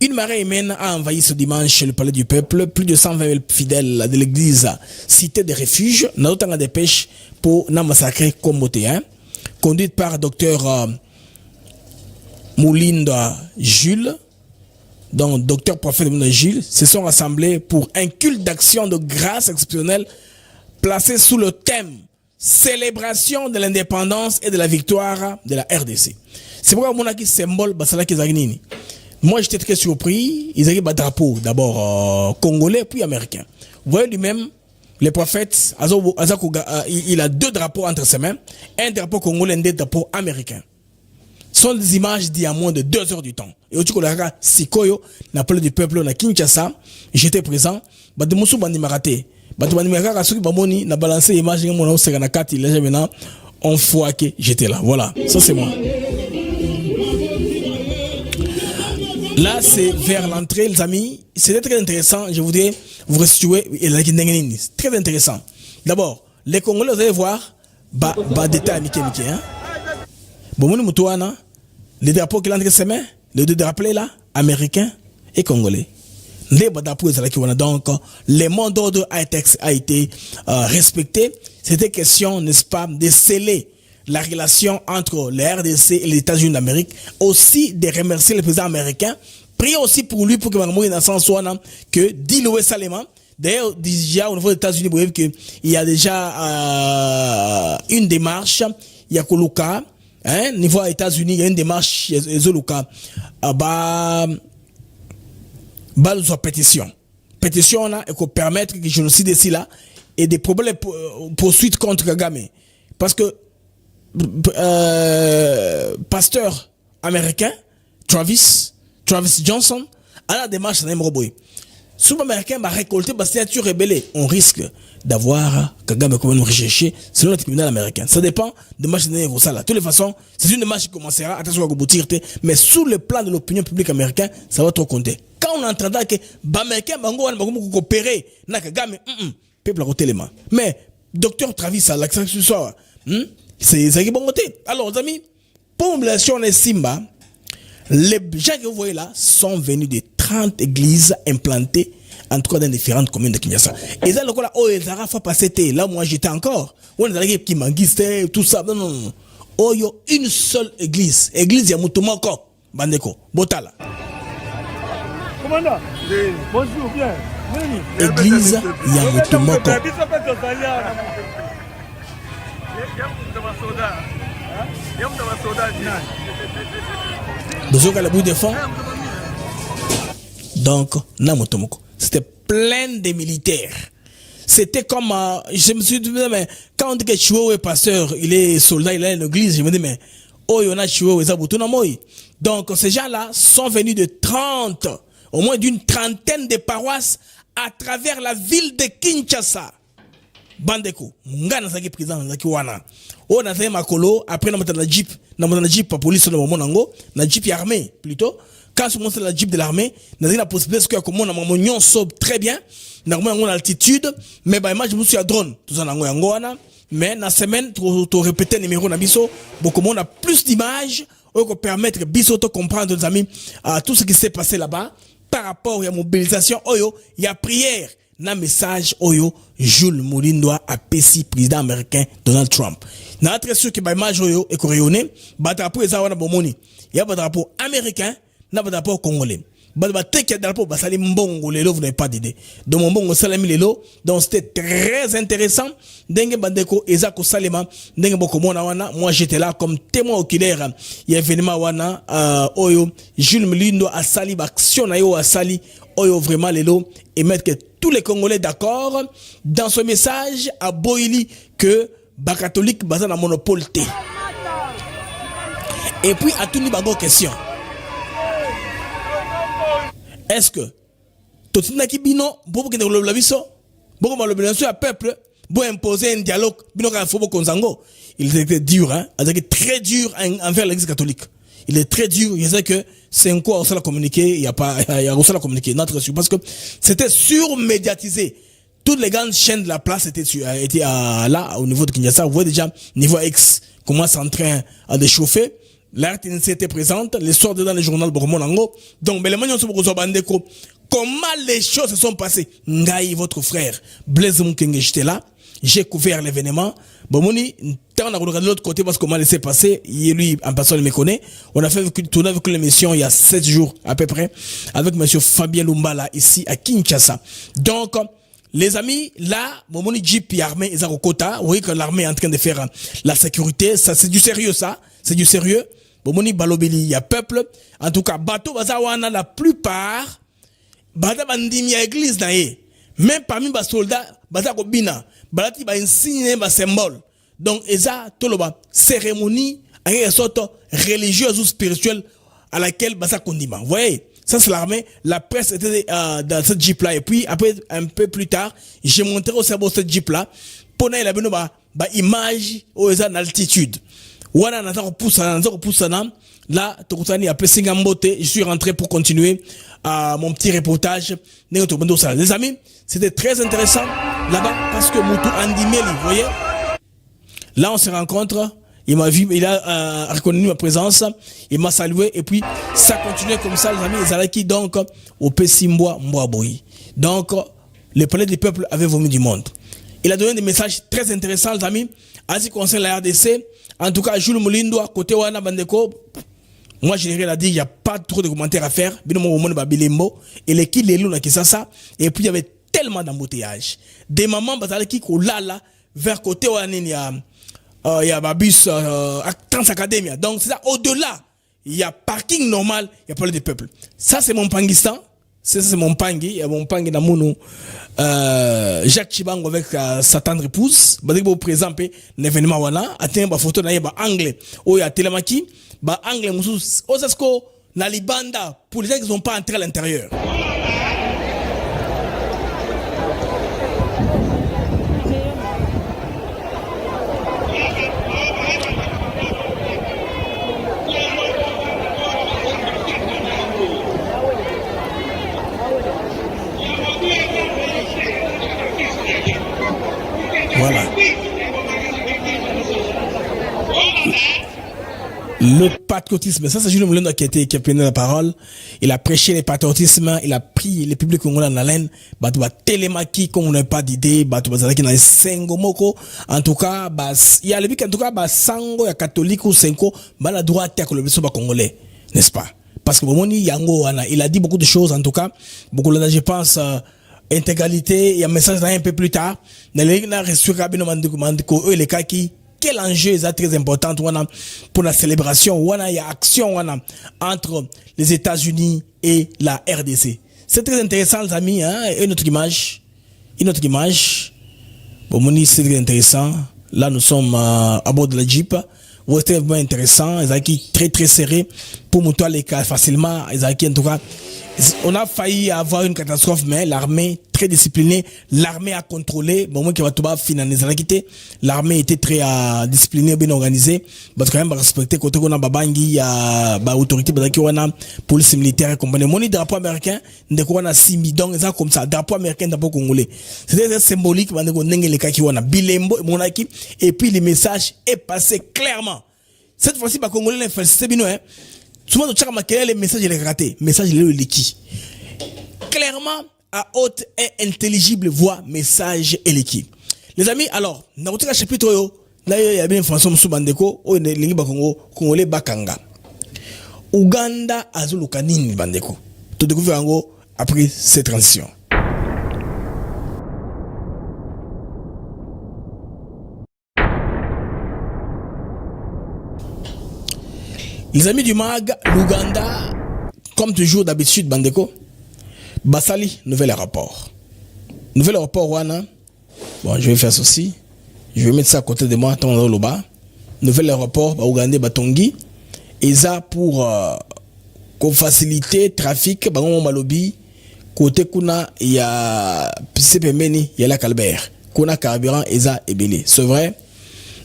S3: Une marée humaine a envahi ce dimanche le palais du peuple. Plus de 120 000 fidèles de l'église cité des refuges, n'a autant de dépêche pour n'a massacrer Komboté, conduite par docteur Moulinda Jules, donc docteur prophète Moulinda Jules, se sont rassemblés pour un culte d'action de grâce exceptionnelle placé sous le thème célébration de l'indépendance et de la victoire de la RDC. C'est pourquoi mon aki symbole basala kizagnini. Moi, j'étais très surpris. Ils avaient un drapeau, d'abord congolais, puis américain. Vous voyez lui-même, les prophètes, il a 2 drapeaux entre ses mains. Un drapeau congolais, un drapeau américain. Ce sont des images d'il y a moins de 2 heures du temps. Et au Tchoukolaka, Sikoyo, la parole du peuple, na Kinshasa, j'étais présent. Bademoussou Bandimarate. Bademoussou ceux qui Bamoni, n'a balancé l'image, mon Seganakati, là, maintenant, on fois que j'étais là. Voilà. Ça, c'est moi. Là, c'est vers l'entrée, les amis. C'était très intéressant. Je voudrais vous restituer. C'est très intéressant. D'abord, les Congolais, vous allez voir, détail, Mickey, hein. Bon, les drapeaux qui l'entrée ses mains, les 2 drapeaux là, américains et congolais. Les drapeaux, donc, le mot d'ordre a été respecté. C'était question, n'est-ce pas, de sceller la relation entre les RDC et les États-Unis d'Amérique, aussi de remercier le président américain, prier aussi pour lui pour que Mamoui dans sens que Diloué Salema. D'ailleurs, déjà au niveau des États-Unis, vous voyez qu'il y a déjà une démarche, il y a Koluka, niveau des États-Unis, il y a une démarche, Zoluka, pétition. Pétition là, et qu'on permettre que le génocide ici là, et des problèmes poursuites contre Kagame. Parce que pasteur américain Travis Johnson à la démarche d'un Mroboy. Souvent américain va récolter la signature rebelle. On risque d'avoir Kagame comme nous rechercher selon le tribunal américain. Ça dépend de marche d'un là. De toutes les façons, c'est une démarche qui commencera attention à Goboutir, mais sous le plan de l'opinion publique américaine, ça va trop compter. Quand on entendra que l'américain va coopérer na Kagame, peuple à côté les mains. Mais docteur Travis à l'accent ce soir, c'est ça qui est bon côté. Alors, les amis, pour population de Simba, les gens que vous voyez là sont venus de 30 églises implantées, en tout cas dans différentes communes de Kinshasa. Et ça, le coup là, oh, ils ont passé, là, moi, j'étais encore. On a dit qui manguistait, tout ça. Non. Oh, il y a une seule église. Église, il y a Moutoumoko, Bandeko, Botala.
S9: Commandant, bonjour, bien.
S3: Église, il y a Moutoumoko. besoin qu'à la bout de fond. Donc, Namotomoko, c'était plein de militaires. C'était comme, je me suis dit, mais quand on dit que Chihuahua est pasteur, il est soldat, il est à l'église, je me dis, mais, oh, il y en a Chihuahua, donc, ces gens-là sont venus de 30, au moins d'une trentaine de paroisses à travers la ville de Kinshasa. Bandeko, ngana zaki président zaki wana. O na zaki makolo, après na jeep pa police na monango, na jeep armée plutôt. Quand on monte la jeep de l'armée, na zaki la possibilité que comme on a mon sob très bien, na mon altitude, mais bah image je me suis à drone, tout ça nango yango wana, mais na semaine tu répéter numéro na biso, beaucoup on a plus d'images, on permettre biso de comprendre nos amis tout ce qui s'est passé là-bas par rapport à la mobilisation, oyo, il y a prière. Na message oyo Jules Mulindwa a pesi président américain Donald Trump. Na très sûr que ba image oyo e koréoné ba drapeau eza wana bomoni. Ya ba drapeau américain na ba drapeau congolais. Ba teke drapeau ba sali mbongo lelo vous n'avez pas d'idée. Donc mon mbongo salami lelo donc c'était très intéressant. Ndenge bandeko eza ko salema ndenge bokomona wana moi j'étais là comme témoin oculaire. Il y a événement wana oyo Jules Mulindwa a sali ba action na yo a sali oyo vraiment lelo et mettre que tous les Congolais d'accord dans ce message à Boili que les catholiques basent dans monopole T. Et puis à tout niveau question. Est-ce que tout le monde bino pour que le labiso bon le bien sûr peuple pour imposer un dialogue bino ka fobo konzango il était dur hein, très dur envers l'Église catholique. Il est très dur, il sait que c'est un quoi on s'est communiqué, il y a on s'est communiqué notre parce que c'était surmédiatisé. Toutes les grandes chaînes de la place étaient là au niveau de Kinshasa, vous voyez déjà niveau X comment c'est en train de chauffer. La RTNC était présente, l'histoire dans le journal Bormonango. Donc mais les manions sont bandeko. Comment les choses se sont passées? Ngaï votre frère Blaise Mukenge j'étais là. J'ai couvert l'événement. Bon, Moni, on a regardé de l'autre côté parce qu'on m'a laissé passer. Lui, en passant, il me connaît. On a fait tourner avec l'émission il y a 7 jours à peu près avec monsieur Fabien Lumbala ici à Kinshasa. Donc, les amis, là, bon, Moni Jeep et armée, ils ont quota. Vous voyez que l'armée est en train de faire la sécurité. Ça, c'est du sérieux, ça. C'est du sérieux. Bon, Moni Balobeli, il y a peuple. En tout cas, bateau, bazawana, la plupart, bada bandimi à église, nae. Même parmi les soldats, bazako bina. Balati ba insigne ba symbole. Donc eza toloba cérémonie à une sorte religieuse ou spirituelle à laquelle basa kondima. Vous voyez, ça c'est l'armée. La presse était dans cette jeep là et puis après un peu plus tard, j'ai montré au cerveau cette jeep là. Pour na la beno ba image au eza d'altitude. Wana natako poussa là tokutani après Singambote, je suis rentré pour continuer mon petit reportage. Les amis, c'était très intéressant là-bas parce que Moutou Andimeli, vous voyez, là on se rencontre, il m'a vu, il a reconnu ma présence, il m'a salué et puis ça continuait comme ça les amis, les Alaki donc au Pessimbois Mboaboui. Donc le palais du peuple avait vomi du monde. Il a donné des messages très intéressants les amis, en ce qui concerne la RDC. En tout cas, Jules Mulindwa côté Wana Bandeko. Moi, je l'ai dit, il n'y a pas trop de commentaires à faire. Et les qui les loups qui ça. Et puis, il y avait tellement d'embouteillages. Des mamans, qui là, vers côté où il y a Babus, Trans Academia. Donc, c'est ça, au-delà, il y a parking normal, il y a pas de peuple. Ça, c'est mon pangistan. Ça, c'est mon pangui. Il y a mon pangui Namounou, Jacques Chibango avec sa tendre épouse. Vous présentez l'événement, voilà. Attendez, ma photo, il y a anglais. Oh, il y a Télémaki. Bah anglais musus osasko na libanda pour les gens qui sont pas entrés à l'intérieur. Voilà. Le patriotisme, ça c'est Jules Mulindwa qui a pris la parole. Il a prêché le patriotisme, il a pris le public congolais en haleine. Batouba télémaki, comme on n'a pas d'idée, batouba zalaki na sengo moko. En tout cas, il y a le but en tout cas, sango ya catholique ou senko, la droite ya le biso ba congolais, n'est-ce pas? Parce que Bomoni Yango, il a dit beaucoup de choses en tout cas. Beaucoup là, je pense, intégralité, il y a un message là un peu plus tard. Dans les cas qui quel enjeu est très important pour la célébration, il y a action entre les États-Unis et la RDC. C'est très intéressant, les amis, hein? Une autre image. Bon, Moni, c'est très intéressant. Là, nous sommes à bord de la Jeep. C'est vraiment intéressant. Ils ont très très serré pour monter les cas facilement. Ils ont en tout cas, on a failli avoir une catastrophe, mais l'armée très disciplinée, l'armée a contrôlé. Bon, moi qui va tout bas finaliser, l'armée était très disciplinée, bien organisée. Parce que quand même respecter côté qu'on a babangi, autorité, police militaire et compagnie. Mon drapeau américain, de quoi on a 6 millions, ça comme ça, drapeau américain drapeau congolais. C'était symbolique, les cas qui on a bilembo, et puis le message est passé clairement. Cette fois-ci, les Congolais l'ont fait, c'est bien, hein. Souvent, le message est raté. Le message est l'équipe. Clairement, à haute et intelligible voix, message et l'équipe. Les amis, alors, dans le chapitre, là, il y a bien une façon de bandeko, ou une Congo, Congolais Bakanga. Ouganda, Azulukanini bandeko. Tout découvert après cette transition. Les amis du MAG, l'Ouganda, comme toujours d'habitude, Bandeko, Basali, nouvel aéroport. Nouvel aéroport, Wana. Bon, je vais faire ceci. Je vais mettre ça à côté de moi, dans le bas. Nouvel aéroport, Ouganda, Batongi. Et ça pour faciliter le trafic, Malobi. Côté Kuna, il y a CPMeni, il y a la Calbert. Kuna carburant, et ça est belé. C'est vrai.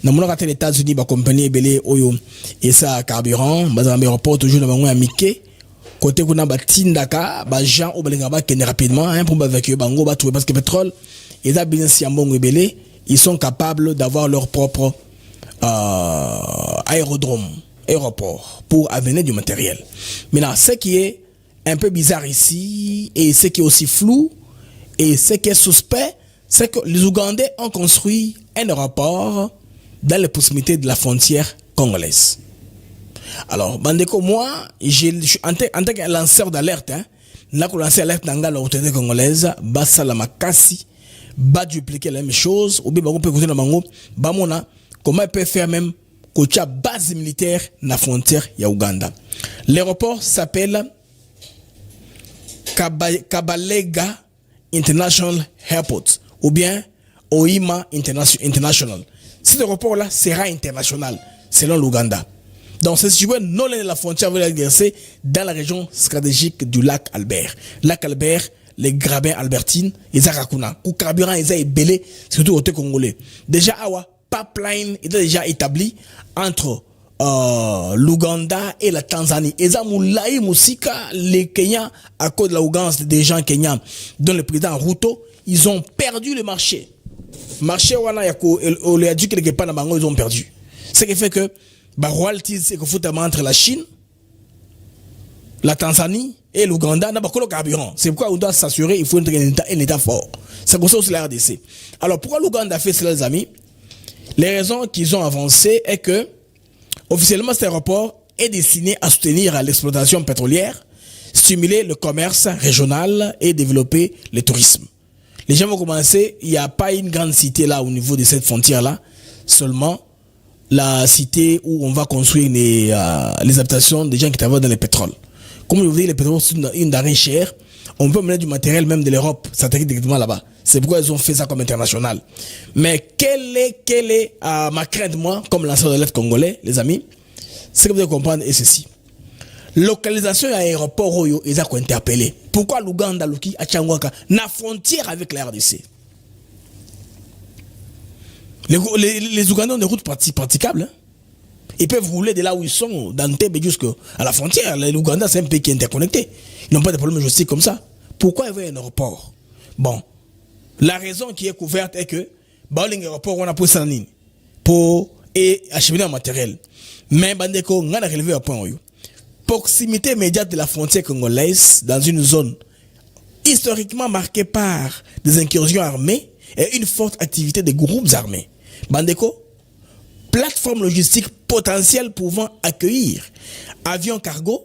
S3: Dans mon cas, les États-Unis, ma compagnie belé oyo et ça carburant, dans l'aéroport toujours dans mon amitié. Côté qu'on a batindaka, gens au balingaba qui rapidement, hein, pour évacuer bango batoué parce que pétrole, et ça bien si bon belé, ils sont capables d'avoir leur propre aéroport pour amener du matériel. Maintenant, ce qui est un peu bizarre ici et ce qui est aussi flou et ce qui est suspect, c'est que les Ougandais ont construit un aéroport dans les proximités de la frontière congolaise. Alors, Bandeko, moi, en tant que lanceur d'alerte, hein, là, qu'on lance alerte dans l'autorité congolaise, basa la makasi, dupliquer la même chose, ou bien, on peut écouter le mango, comment il peut faire même, qu'il y a base militaire dans la frontière, il y a Ouganda. L'aéroport s'appelle Kabalega International Airport, ou bien Oima International. Cet aéroport-là sera international, selon l'Ouganda. Donc, c'est situé non loin de la frontière avec la RDC, dans la région stratégique du lac Albert. Lac Albert, les grabins albertines, les Arakuna. Ou carburant, ils ont belé, surtout au côté congolais. Déjà, Awa, pipeline est déjà établi entre l'Ouganda et la Tanzanie. Et ça, Moulaï Moussika, les Kenyans, à cause de l'arrogance des gens kenyans, dont le président Ruto, ils ont perdu le marché. Marché wana yako le a dit que les pas bango ils ont perdu. Ce qui fait que royalties c'est que faut entre la Chine, la Tanzanie et l'Ouganda n'a pas que le carburant. C'est pourquoi on doit s'assurer il faut un état fort. C'est comme ça aussi la RDC. Alors pourquoi l'Ouganda a fait cela les amis? Les raisons qu'ils ont avancées est que officiellement cet aéroport est destiné à soutenir l'exploitation pétrolière, stimuler le commerce régional et développer le tourisme. Les gens vont commencer, il n'y a pas une grande cité là au niveau de cette frontière-là, seulement la cité où on va construire les habitations des gens qui travaillent dans le pétrole. Comme vous voyez, le pétrole c'est une denrée chère, on peut mener du matériel même de l'Europe, ça t'arrive directement là-bas. C'est pourquoi ils ont fait ça comme international. Mais quelle est ma crainte, moi, comme lanceur de l'Est congolais, les amis, ce que vous devez comprendre est ceci. Localisation à l'aéroport Oyo, ils ont interpellé. Pourquoi l'Ouganda, Luki, à Tchangwaka, n'a frontière avec la RDC? Les Ougandais ont des routes praticables. Hein? Ils peuvent rouler de là où ils sont, d'Antebbe jusqu'à la frontière. L'Ouganda, c'est un pays qui est interconnecté. Ils n'ont pas de problème logistique comme ça. Pourquoi il y a un aéroport? Bon, la raison qui est couverte est que, l'aéroport, on a pour ça, pour acheminer un matériel. Mais, Bandeko, on a relevé un point. Proximité immédiate de la frontière congolaise dans une zone historiquement marquée par des incursions armées et une forte activité des groupes armés. Bandeko, plateforme logistique potentielle pouvant accueillir avions cargo,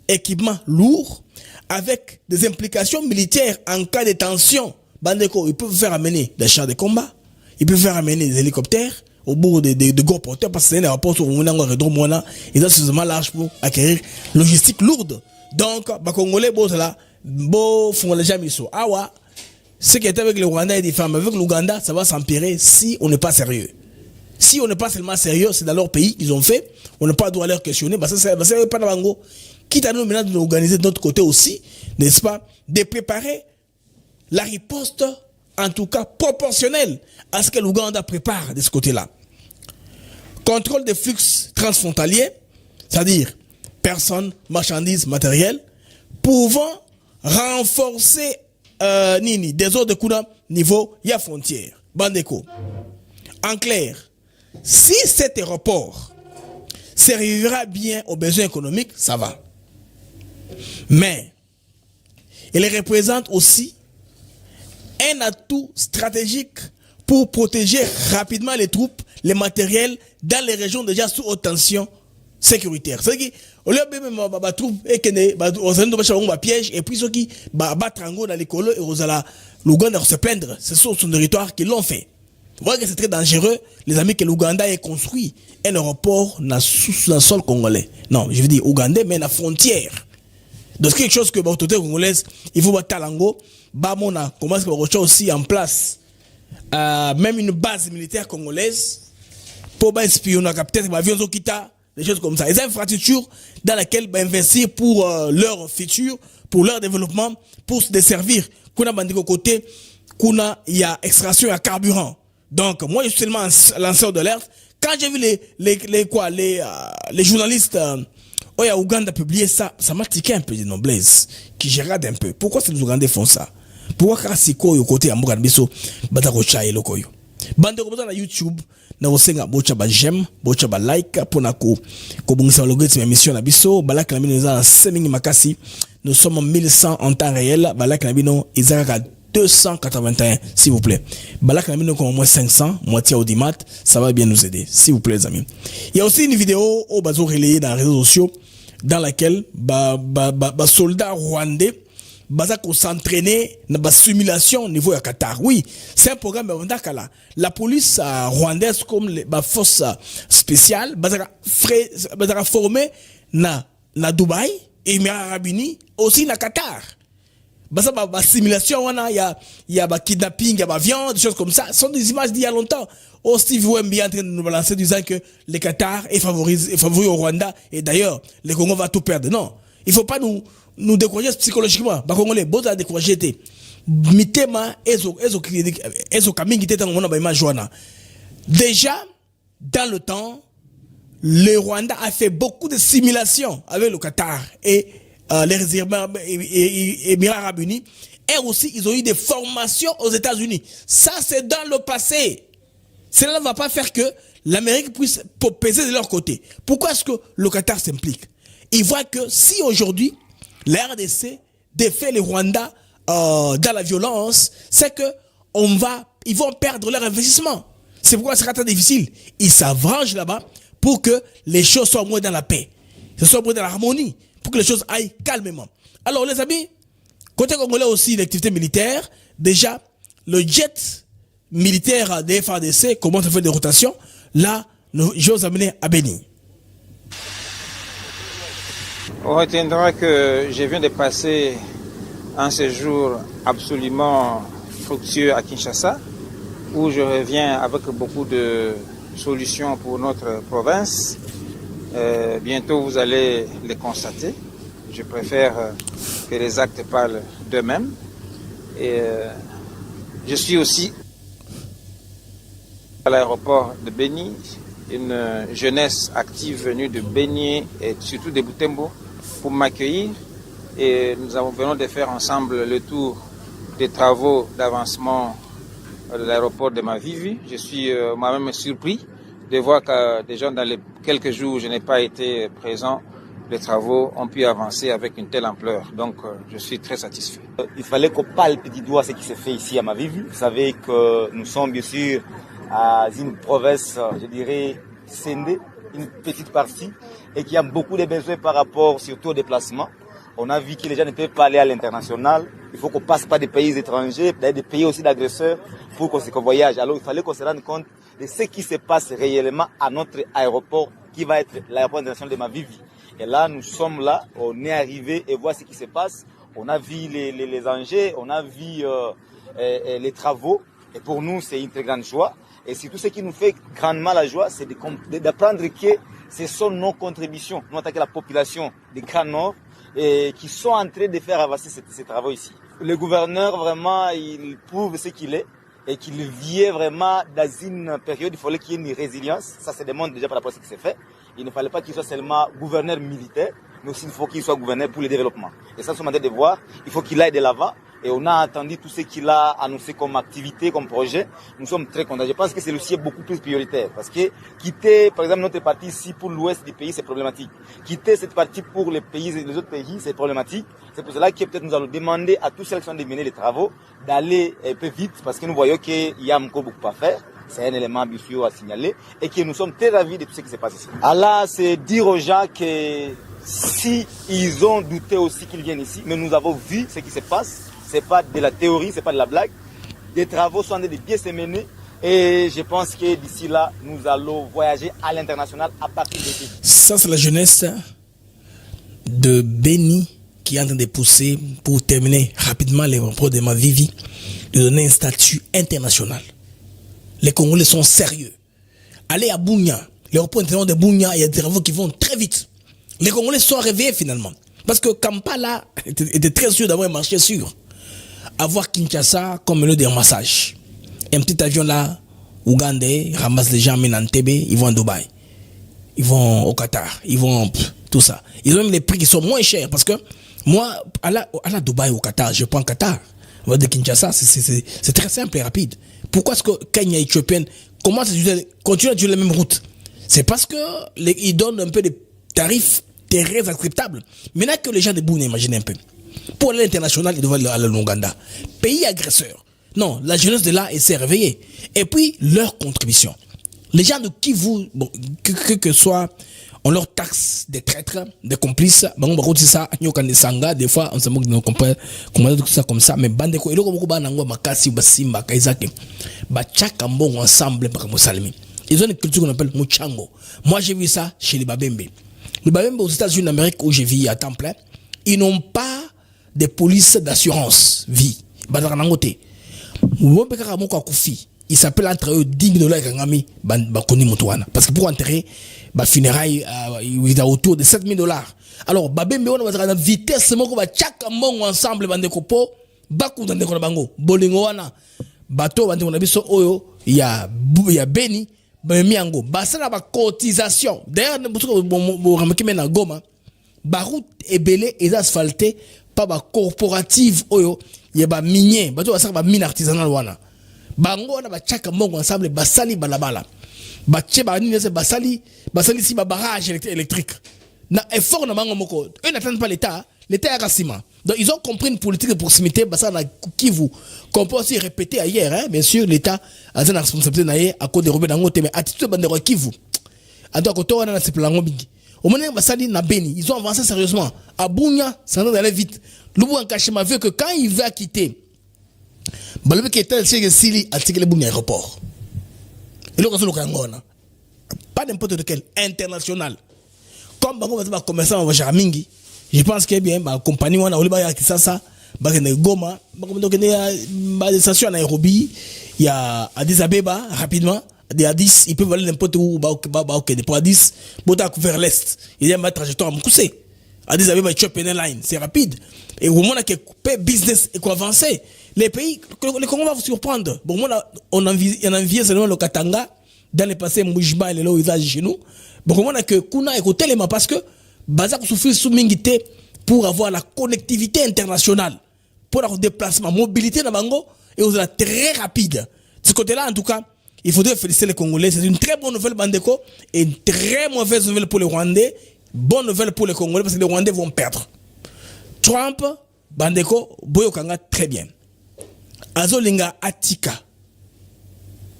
S3: équipements lourds avec des implications militaires en cas de tension. Bandeko, ils peuvent faire amener des chars de combat, ils peuvent faire amener des hélicoptères au bout de gros porteurs, parce que c'est un aéroport où on a un redromona, ils ont suffisamment large pour acquérir logistique lourde. Donc, les Congolais, font les jamais ça. Ah ouais, ce qui est avec le Rwanda est différent, mais avec l'Ouganda, ça va s'empirer si on n'est pas sérieux. Si on n'est pas seulement sérieux, c'est dans leur pays qu'ils ont fait, on n'a pas droit à leur questionner, ça c'est pas dans quitte à nous maintenant de nous organiser de notre côté aussi, n'est-ce pas, de préparer la riposte, en tout cas proportionnelle à ce que l'Ouganda prépare de ce côté-là. Contrôle des flux transfrontaliers, c'est-à-dire personnes, marchandises, matériel, pouvant renforcer des ordres de coup niveau y a frontière. Bandeko. En clair, si cet aéroport servira bien aux besoins économiques, ça va. Mais il représente aussi un atout stratégique pour protéger rapidement les troupes, les matériels dans les régions déjà sous haute tension sécuritaire. C'est-à-dire au lieu de troupe et que piège et puis ceux qui battent en gros dans les colos et l'Ouganda se plaindre, c'est sur son territoire qu'ils l'ont fait. Vous voyez que c'est très dangereux, les amis, que l'Ouganda ait construit un aéroport sous le sol congolais. Non, je veux dire ougandais, mais la frontière. Donc quelque chose que l'autorité congolaise, il faut battre Talango, Bamona commence à rechercher aussi en place même une base militaire congolaise pour espionner peut-être avions Zokita, des choses comme ça. Les infrastructures dans lesquelles investir pour leur futur, pour leur développement, pour se desservir. Kuna bandiko côté, kuna il y a extraction à carburant. Donc moi je suis seulement un lanceur d'alerte. Quand j'ai vu les journalistes à Ouganda publier ça, ça m'a tiqué un peu de noblesse, qui gérade un peu. Pourquoi ces Ougandais font ça? Pourquoi Kassiko yo côté Amboka Biso batako chai lokoyo? Bande ko na YouTube na wosenga bocha ba j'aime, bocha ba like pour na ko bungisa logoritme émission na biso, balak na bino za semingi makasi. Nous sommes en 1100 en temps réel, balak na bino izaka 281 s'il vous plaît. Balak na bino comme au moins 500, moitié audimat, ça va bien nous aider s'il vous plaît les amis. Il y a aussi une vidéo au bazo relayée dans les réseaux sociaux dans laquelle soldats rwandais Bazako s'entraîner dans la simulation au niveau de Qatar. Oui, c'est un programme de la police rwandaise comme la force spéciale Bazaka formé na Dubaï et Émirats Arabes Unis aussi na Qatar. Bazaka la simulation il y a kidnapping, il y a viande, des choses comme ça. Ce sont des images d'il y a longtemps. Oh, Steve Wemby est en train de nous balancer disant que le Qatar est favori au Rwanda et d'ailleurs le Congo va tout perdre. Non, il faut pas nous décourager psychologiquement. Ba Congolais, boza décourager té. Mitema ezo kamingi té tanga mona ba image wana. Déjà dans le temps, le Rwanda a fait beaucoup de simulations avec le Qatar et les Émirats Arabes Unis. Et aussi, ils ont eu des formations aux États-Unis. Ça, c'est dans le passé. Cela ne va pas faire que l'Amérique puisse peser de leur côté. Pourquoi est-ce que le Qatar s'implique? Ils voient que si aujourd'hui, la RDC défait les Rwandais dans la violence, c'est que ils vont perdre leur investissement. C'est pourquoi c'est très difficile. Ils s'arrangent là-bas pour que les choses soient moins dans la paix, que ce soit moins dans l'harmonie, pour que les choses aillent calmement. Alors les amis, côté congolais aussi, l'activité militaire, déjà, le jet militaire des FARDC commence à faire des rotations. Là, je vais vous amener à Béni.
S9: On retiendra que je viens de passer un séjour absolument fructueux à Kinshasa, où je reviens avec beaucoup de solutions pour notre province. Bientôt, vous allez les constater. Je préfère que les actes parlent d'eux-mêmes. Et je suis aussi à l'aéroport de Béni, une jeunesse active venue de Béni et surtout de Butembo pour m'accueillir. Et nous venons de faire ensemble le tour des travaux d'avancement de l'aéroport de Mavivi. Je suis moi-même surpris de voir que déjà dans les quelques jours où je n'ai pas été présent, les travaux ont pu avancer avec une telle ampleur. Donc je suis très satisfait.
S10: Il fallait qu'on parle petit doigt ce qui se fait ici à Mavivi. Vous savez que nous sommes bien sûr à une province, je dirais, scindée, une petite partie, et qui a beaucoup de besoins par rapport surtout au déplacement. On a vu que les gens ne peuvent pas aller à l'international. Il faut qu'on passe par des pays étrangers, des pays aussi d'agresseurs, pour qu'on voyage. Alors il fallait qu'on se rende compte de ce qui se passe réellement à notre aéroport, qui va être l'aéroport international de Mavivi. Et là, nous sommes là, on est arrivé et voici ce qui se passe. On a vu les enjeux, on a vu les travaux. Et pour nous, c'est une très grande joie. Et surtout, ce qui nous fait grandement la joie, c'est d'apprendre que ce sont nos contributions, nous attaquer la population du Grand Nord, et qui sont en train de faire avancer ces travaux ici. Le gouverneur, vraiment, il prouve ce qu'il est et qu'il vient vraiment dans une période, il fallait qu'il y ait une résilience. Ça se demande déjà par rapport à ce qui s'est fait. Il ne fallait pas qu'il soit seulement gouverneur militaire, mais aussi il faut qu'il soit gouverneur pour le développement. Et ça, c'est en train de voir. Il faut qu'il aille de l'avant. Et on a entendu tout ce qu'il a annoncé comme activité, comme projet. Nous sommes très contents. Je pense que c'est aussi beaucoup plus prioritaire. Parce que quitter, par exemple, notre partie ici pour l'ouest du pays, c'est problématique. Quitter cette partie pour les autres pays, c'est problématique. C'est pour cela que peut-être nous allons demander à tous ceux qui sont de mener les travaux d'aller un peu vite, parce que nous voyons qu'il y a encore beaucoup à faire. C'est un élément bien sûr à signaler. Et que nous sommes très ravis de tout ce qui se passe ici. Alors, c'est dire aux gens que si ils ont douté aussi qu'ils viennent ici, mais nous avons vu ce qui se passe. C'est pas de la théorie, c'est pas de la blague. Des travaux sont en train de bien se mener et je pense que d'ici là, nous allons voyager à l'international à partir de ici.
S3: Ça, c'est la jeunesse de Béni qui est en train de pousser pour terminer rapidement les rapports de Mavivi, de donner un statut international. Les Congolais sont sérieux. Allez à Bunia, l'aéroport international de Bunia, il y a des travaux qui vont très vite. Les Congolais sont réveillés finalement. Parce que Kampala était très sûr d'avoir un marché sûr. Avoir Kinshasa comme lieu de ramassage. Un petit avion là, Ougandais, ramasse les gens, mènent en TB, ils vont à Dubaï. Ils vont au Qatar, ils vont tout ça. Ils ont même les prix qui sont moins chers parce que moi, à la Dubaï au Qatar, je prends Qatar. On va de Kinshasa, c'est très simple et rapide. Pourquoi est-ce que Kenya et Éthiopienne commencent à continuer à utiliser la même route? C'est parce que ils donnent un peu des tarifs très acceptables. Maintenant que les gens de Boune, imaginez un peu. Pour l'international, ils doivent aller à l'Ouganda. Pays agresseur. Non, la jeunesse de là, elle s'est réveillée. Et puis, leur contribution. Les gens de Kivu, bon, que soit, on leur taxe des traîtres, des complices. Des fois, on se moque de nos compagnes, tout ça comme ça. Mais bandeko, il y a beaucoup de makasi, basimba, kaizake. Bachaka mbongo ensemble, ils ont une culture qu'on appelle Muchango. Moi, j'ai vu ça chez les Babembe. Les Babembe aux États-Unis d'Amérique, où j'ai vécu à temps plein, ils n'ont pas de police d'assurance vie. Il s'appelle entre eux 10 000 $. Parce que pour enterrer, funérailles, il y a autour de 7 000 $. Alors, Babembe, on va dire vitesse, ensemble, bateau, il y a Béni, Miango, basala ba cotisation. D'ailleurs, vous remarquez maintenant Goma, baroute et belé et asphalté par ba corporative oyo, il y a ba minier, bateau ça ba mine artisanale wana. Bango na ba chaka mongo ensemble basali balabala. Ba tche ba nini c'est basali si ba barrage électrique. Na effort na bango moko, eux n'attendent pas l'État, l'État est rassima. Donc ils ont compris une politique de proximité, bah ça Kivu, qu'on peut aussi répéter ailleurs, hein, bien sûr, l'État a une responsabilité à cause des rebelles dans mais attitude de Kivu. À donc autant on a c'est plan bingi. Au moment où Basali na Beni, ils ont avancé sérieusement. À Bunia, ça va aller vite. Lubu Nkashima veut que quand il va quitter, Balbe qui était chez Sili a tiré le Bunia aéroport. Et le reste le Kangona. Pas n'importe lequel, international. Comme Bango va commerçant va Jaramingi. Je pense que bien, ma compagnie, on a oublié à Kisasa, Goma, des stations à Nairobi, il y a Addis Abeba, rapidement, des Addis, ils peuvent aller n'importe où, pour Addis, vers l'Est. Il y a ma trajectoire à Moussé. Addis Abeba, Ethiopian Airlines, c'est rapide. Et au moment où on a business et qu'on avance, les pays, les Congolais vont vous surprendre. Bon, on envie seulement le Katanga, dans le passé, Moujima et les lois usage chez nous. Bon, on a que Kuna écouté les mains parce que, Bazak souffrir sous mingité pour avoir la connectivité internationale, pour avoir déplacement, mobilité dans Bango, et on sera très rapide. De ce côté-là, en tout cas, il faudrait féliciter les Congolais. C'est une très bonne nouvelle, Bandeko, et une très mauvaise nouvelle pour les Rwandais. Bonne nouvelle pour les Congolais, parce que les Rwandais vont perdre. Trump, Bandeko, Boyokanga, très bien. Azolinga Atika,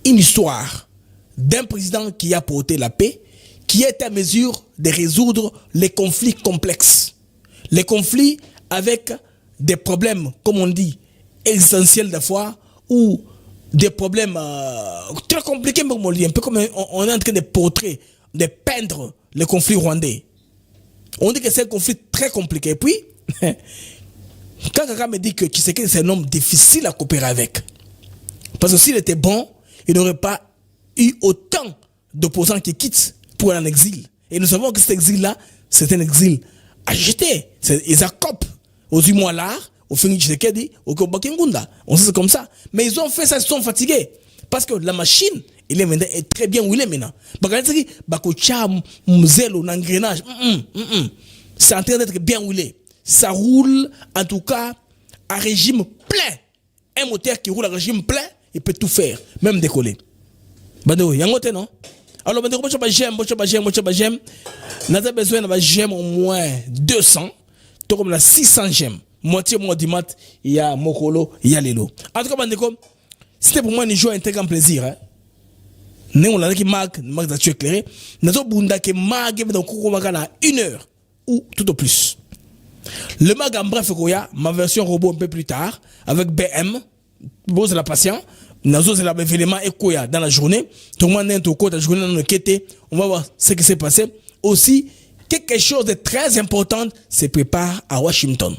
S3: une histoire d'un président qui a porté la paix, qui est à mesure de résoudre les conflits complexes. Les conflits avec des problèmes, comme on dit, existentiels des fois, où des problèmes très compliqués, un peu comme on est en train de portrer, de peindre le conflit rwandais. On dit que c'est un conflit très compliqué. Et puis, quand quelqu'un me dit que Tshisekedi c'est un homme difficile à coopérer avec, parce que s'il était bon, il n'aurait pas eu autant d'opposants qui quittent pour aller en exil. Et nous savons que cet exil-là, c'est un exil agité. Ils accopent aux Humoilars, au Félix Tshisekedi, au Kobakengunda. On sait c'est comme ça. Mais ils ont fait ça, ils sont fatigués. Parce que la machine, il est maintenant est très bien où il est maintenant. C'est en train d'être bien où il est. Ça roule, en tout cas, à régime plein. Un moteur qui roule à régime plein, il peut tout faire, même décoller. Bado, yangote non? Alors, bado, j'aime. Nous avons besoin de j'aime au moins 200. Tout comme la 600 j'aime. Moitié mois du mat, il y a Mokolo, il y a Lelo. En tout cas, bando, c'était pour moi une joie, un très grand plaisir. Hein? Nous, on a qui marque d'actu éclairé. Nous avons bunda qui marque dans Koukoumaka 1 heure ou tout au plus. Le mag en bref, ma version robot un peu plus tard, avec BM, pose la patient. Nous avons l'événement Ekoya dans la journée. Tout le monde est au cours de la journée dans le quêté. On va voir ce qui s'est passé. Aussi, quelque chose de très important se prépare à Washington.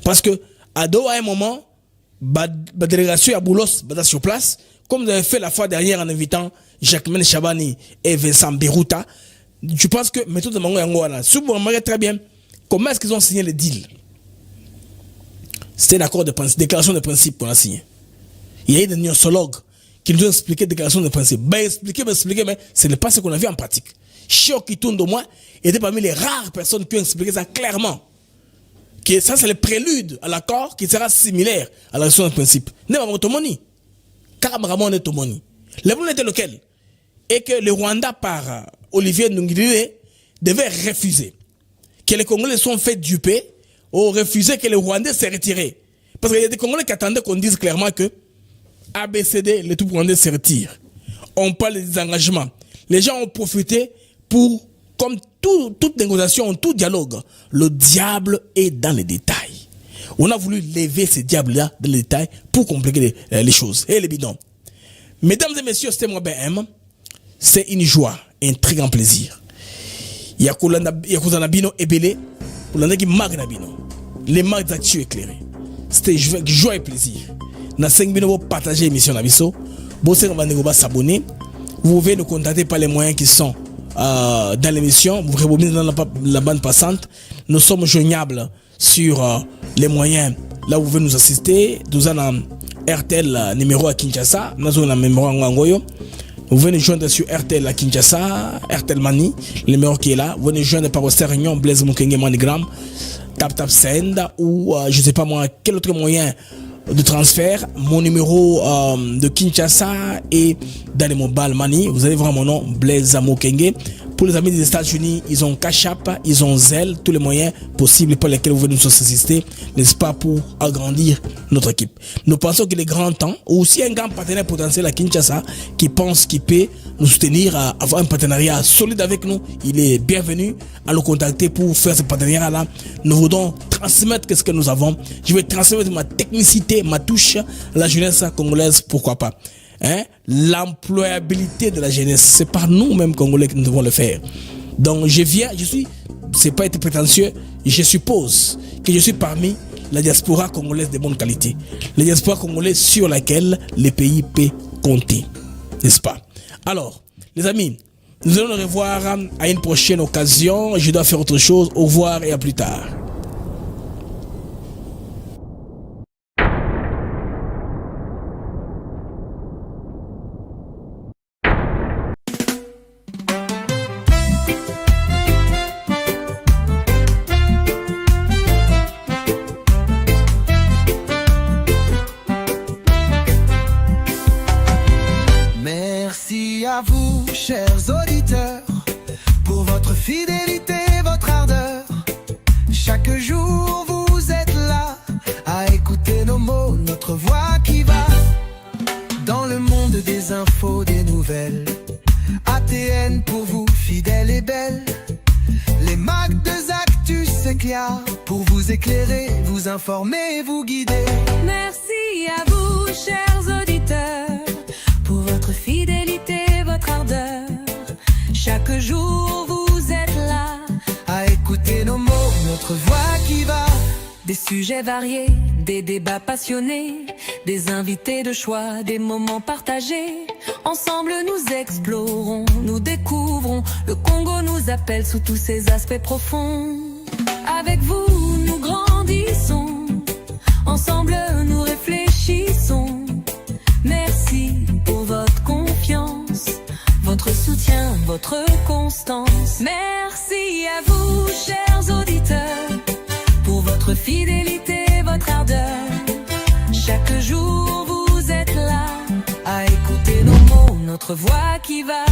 S3: Parce que, à un moment, la délégation à Boulos va sur place, comme vous avez fait la fois dernière en invitant Jacqueline Chabani et Vincent Beruta. Je pense que, méthode de Mango Yangoana, si vous remarquez très bien, comment est-ce qu'ils ont signé le deal? C'était un accord de principe, déclaration de principe qu'on a signé. Il y a eu des néocologues qui nous ont expliqué la déclaration de principe. Expliquer, mais ce n'est pas ce qu'on a vu en pratique. Chio qui tourne de moi était parmi les rares personnes qui ont expliqué ça clairement. Que ça, c'est le prélude à l'accord qui sera similaire à la déclaration de principe. N'est pas Tomoni. Karamaraman est Tomoni. Le problème était lequel? Et que le Rwanda, par Olivier Nungirire, devait refuser. Que les Congolais sont fait duper ou refuser que les Rwandais se retirent. Parce qu'il y a des Congolais qui attendaient qu'on dise clairement que ABCD, les troupes rwandaises se retirent. On parle des engagements. Les gens ont profité pour, comme toute négociation, tout dialogue, le diable est dans les détails. On a voulu lever ces diables-là dans les détails pour compliquer les choses. Et les bidons. Mesdames et messieurs, c'était moi BM. C'est une joie, un très grand plaisir. Il y a Kouzanabino et Belé, pour l'année qui marque Nabino. Les marques d'actu éclairées. C'était joie et plaisir. Dans 5 minutes, vous partagez l'émission Nabiso. Vous pouvez s'abonner. Vous pouvez nous contacter par les moyens qui sont dans l'émission. Vous rebobinez dans la bande passante. Nous sommes joignables sur les moyens là où vous pouvez nous assister. Nous avons RTL numéro à Kinshasa. Nous avons un numéro à Ngangoyo. Vous venez joindre sur RTL à Kinshasa, RTL Mani, le numéro qui est là. Vous venez joindre par Oster Réunion, Blaise Mukenge Manigram, Tap Send ou je ne sais pas moi, quel autre moyen de transfert. Mon numéro de Kinshasa est dans les mobile money. Vous allez voir mon nom, Blaise Mukenge. Pour les amis des États-Unis, ils ont Cash App, ils ont Zelle, tous les moyens possibles par lesquels vous venez nous assister, n'est-ce pas, pour agrandir notre équipe. Nous pensons qu'il est grand temps, aussi un grand partenaire potentiel à Kinshasa qui pense qu'il peut nous soutenir à avoir un partenariat solide avec nous. Il est bienvenu à nous contacter pour faire ce partenariat-là. Nous voulons transmettre ce que nous avons. Je vais transmettre ma technicité, ma touche à la jeunesse congolaise, pourquoi pas. Hein? L'employabilité de la jeunesse, c'est par nous-mêmes Congolais que nous devons le faire. Donc c'est pas être prétentieux, je suppose que je suis parmi la diaspora congolaise de bonne qualité. La diaspora congolaise sur laquelle le pays peut compter. N'est-ce pas? Alors, les amis, nous allons nous revoir à une prochaine occasion. Je dois faire autre chose. Au revoir et à plus tard.
S11: À vous, chers auditeurs, pour votre fidélité, votre ardeur. Chaque jour, vous êtes là à écouter nos mots, notre voix qui va dans le monde des infos, des nouvelles. ATN pour vous, fidèles et belles. Les mags de Actus s'éclairent pour vous éclairer, vous informer, vous guider.
S2: Merci à vous, chers auditeurs.
S11: Chaque jour vous êtes là à écouter nos mots, notre voix qui va. Des sujets variés, des débats passionnés, des invités de choix, des moments partagés. Ensemble nous explorons, nous découvrons. Le Congo nous appelle sous tous ses aspects profonds. Avec vous nous grandissons, ensemble nous réfléchissons. Merci pour votre confiance, votre soutien, votre constance. Merci à vous, chers auditeurs, pour votre fidélité, votre ardeur. Chaque jour vous êtes là à écouter nos mots, notre voix qui va.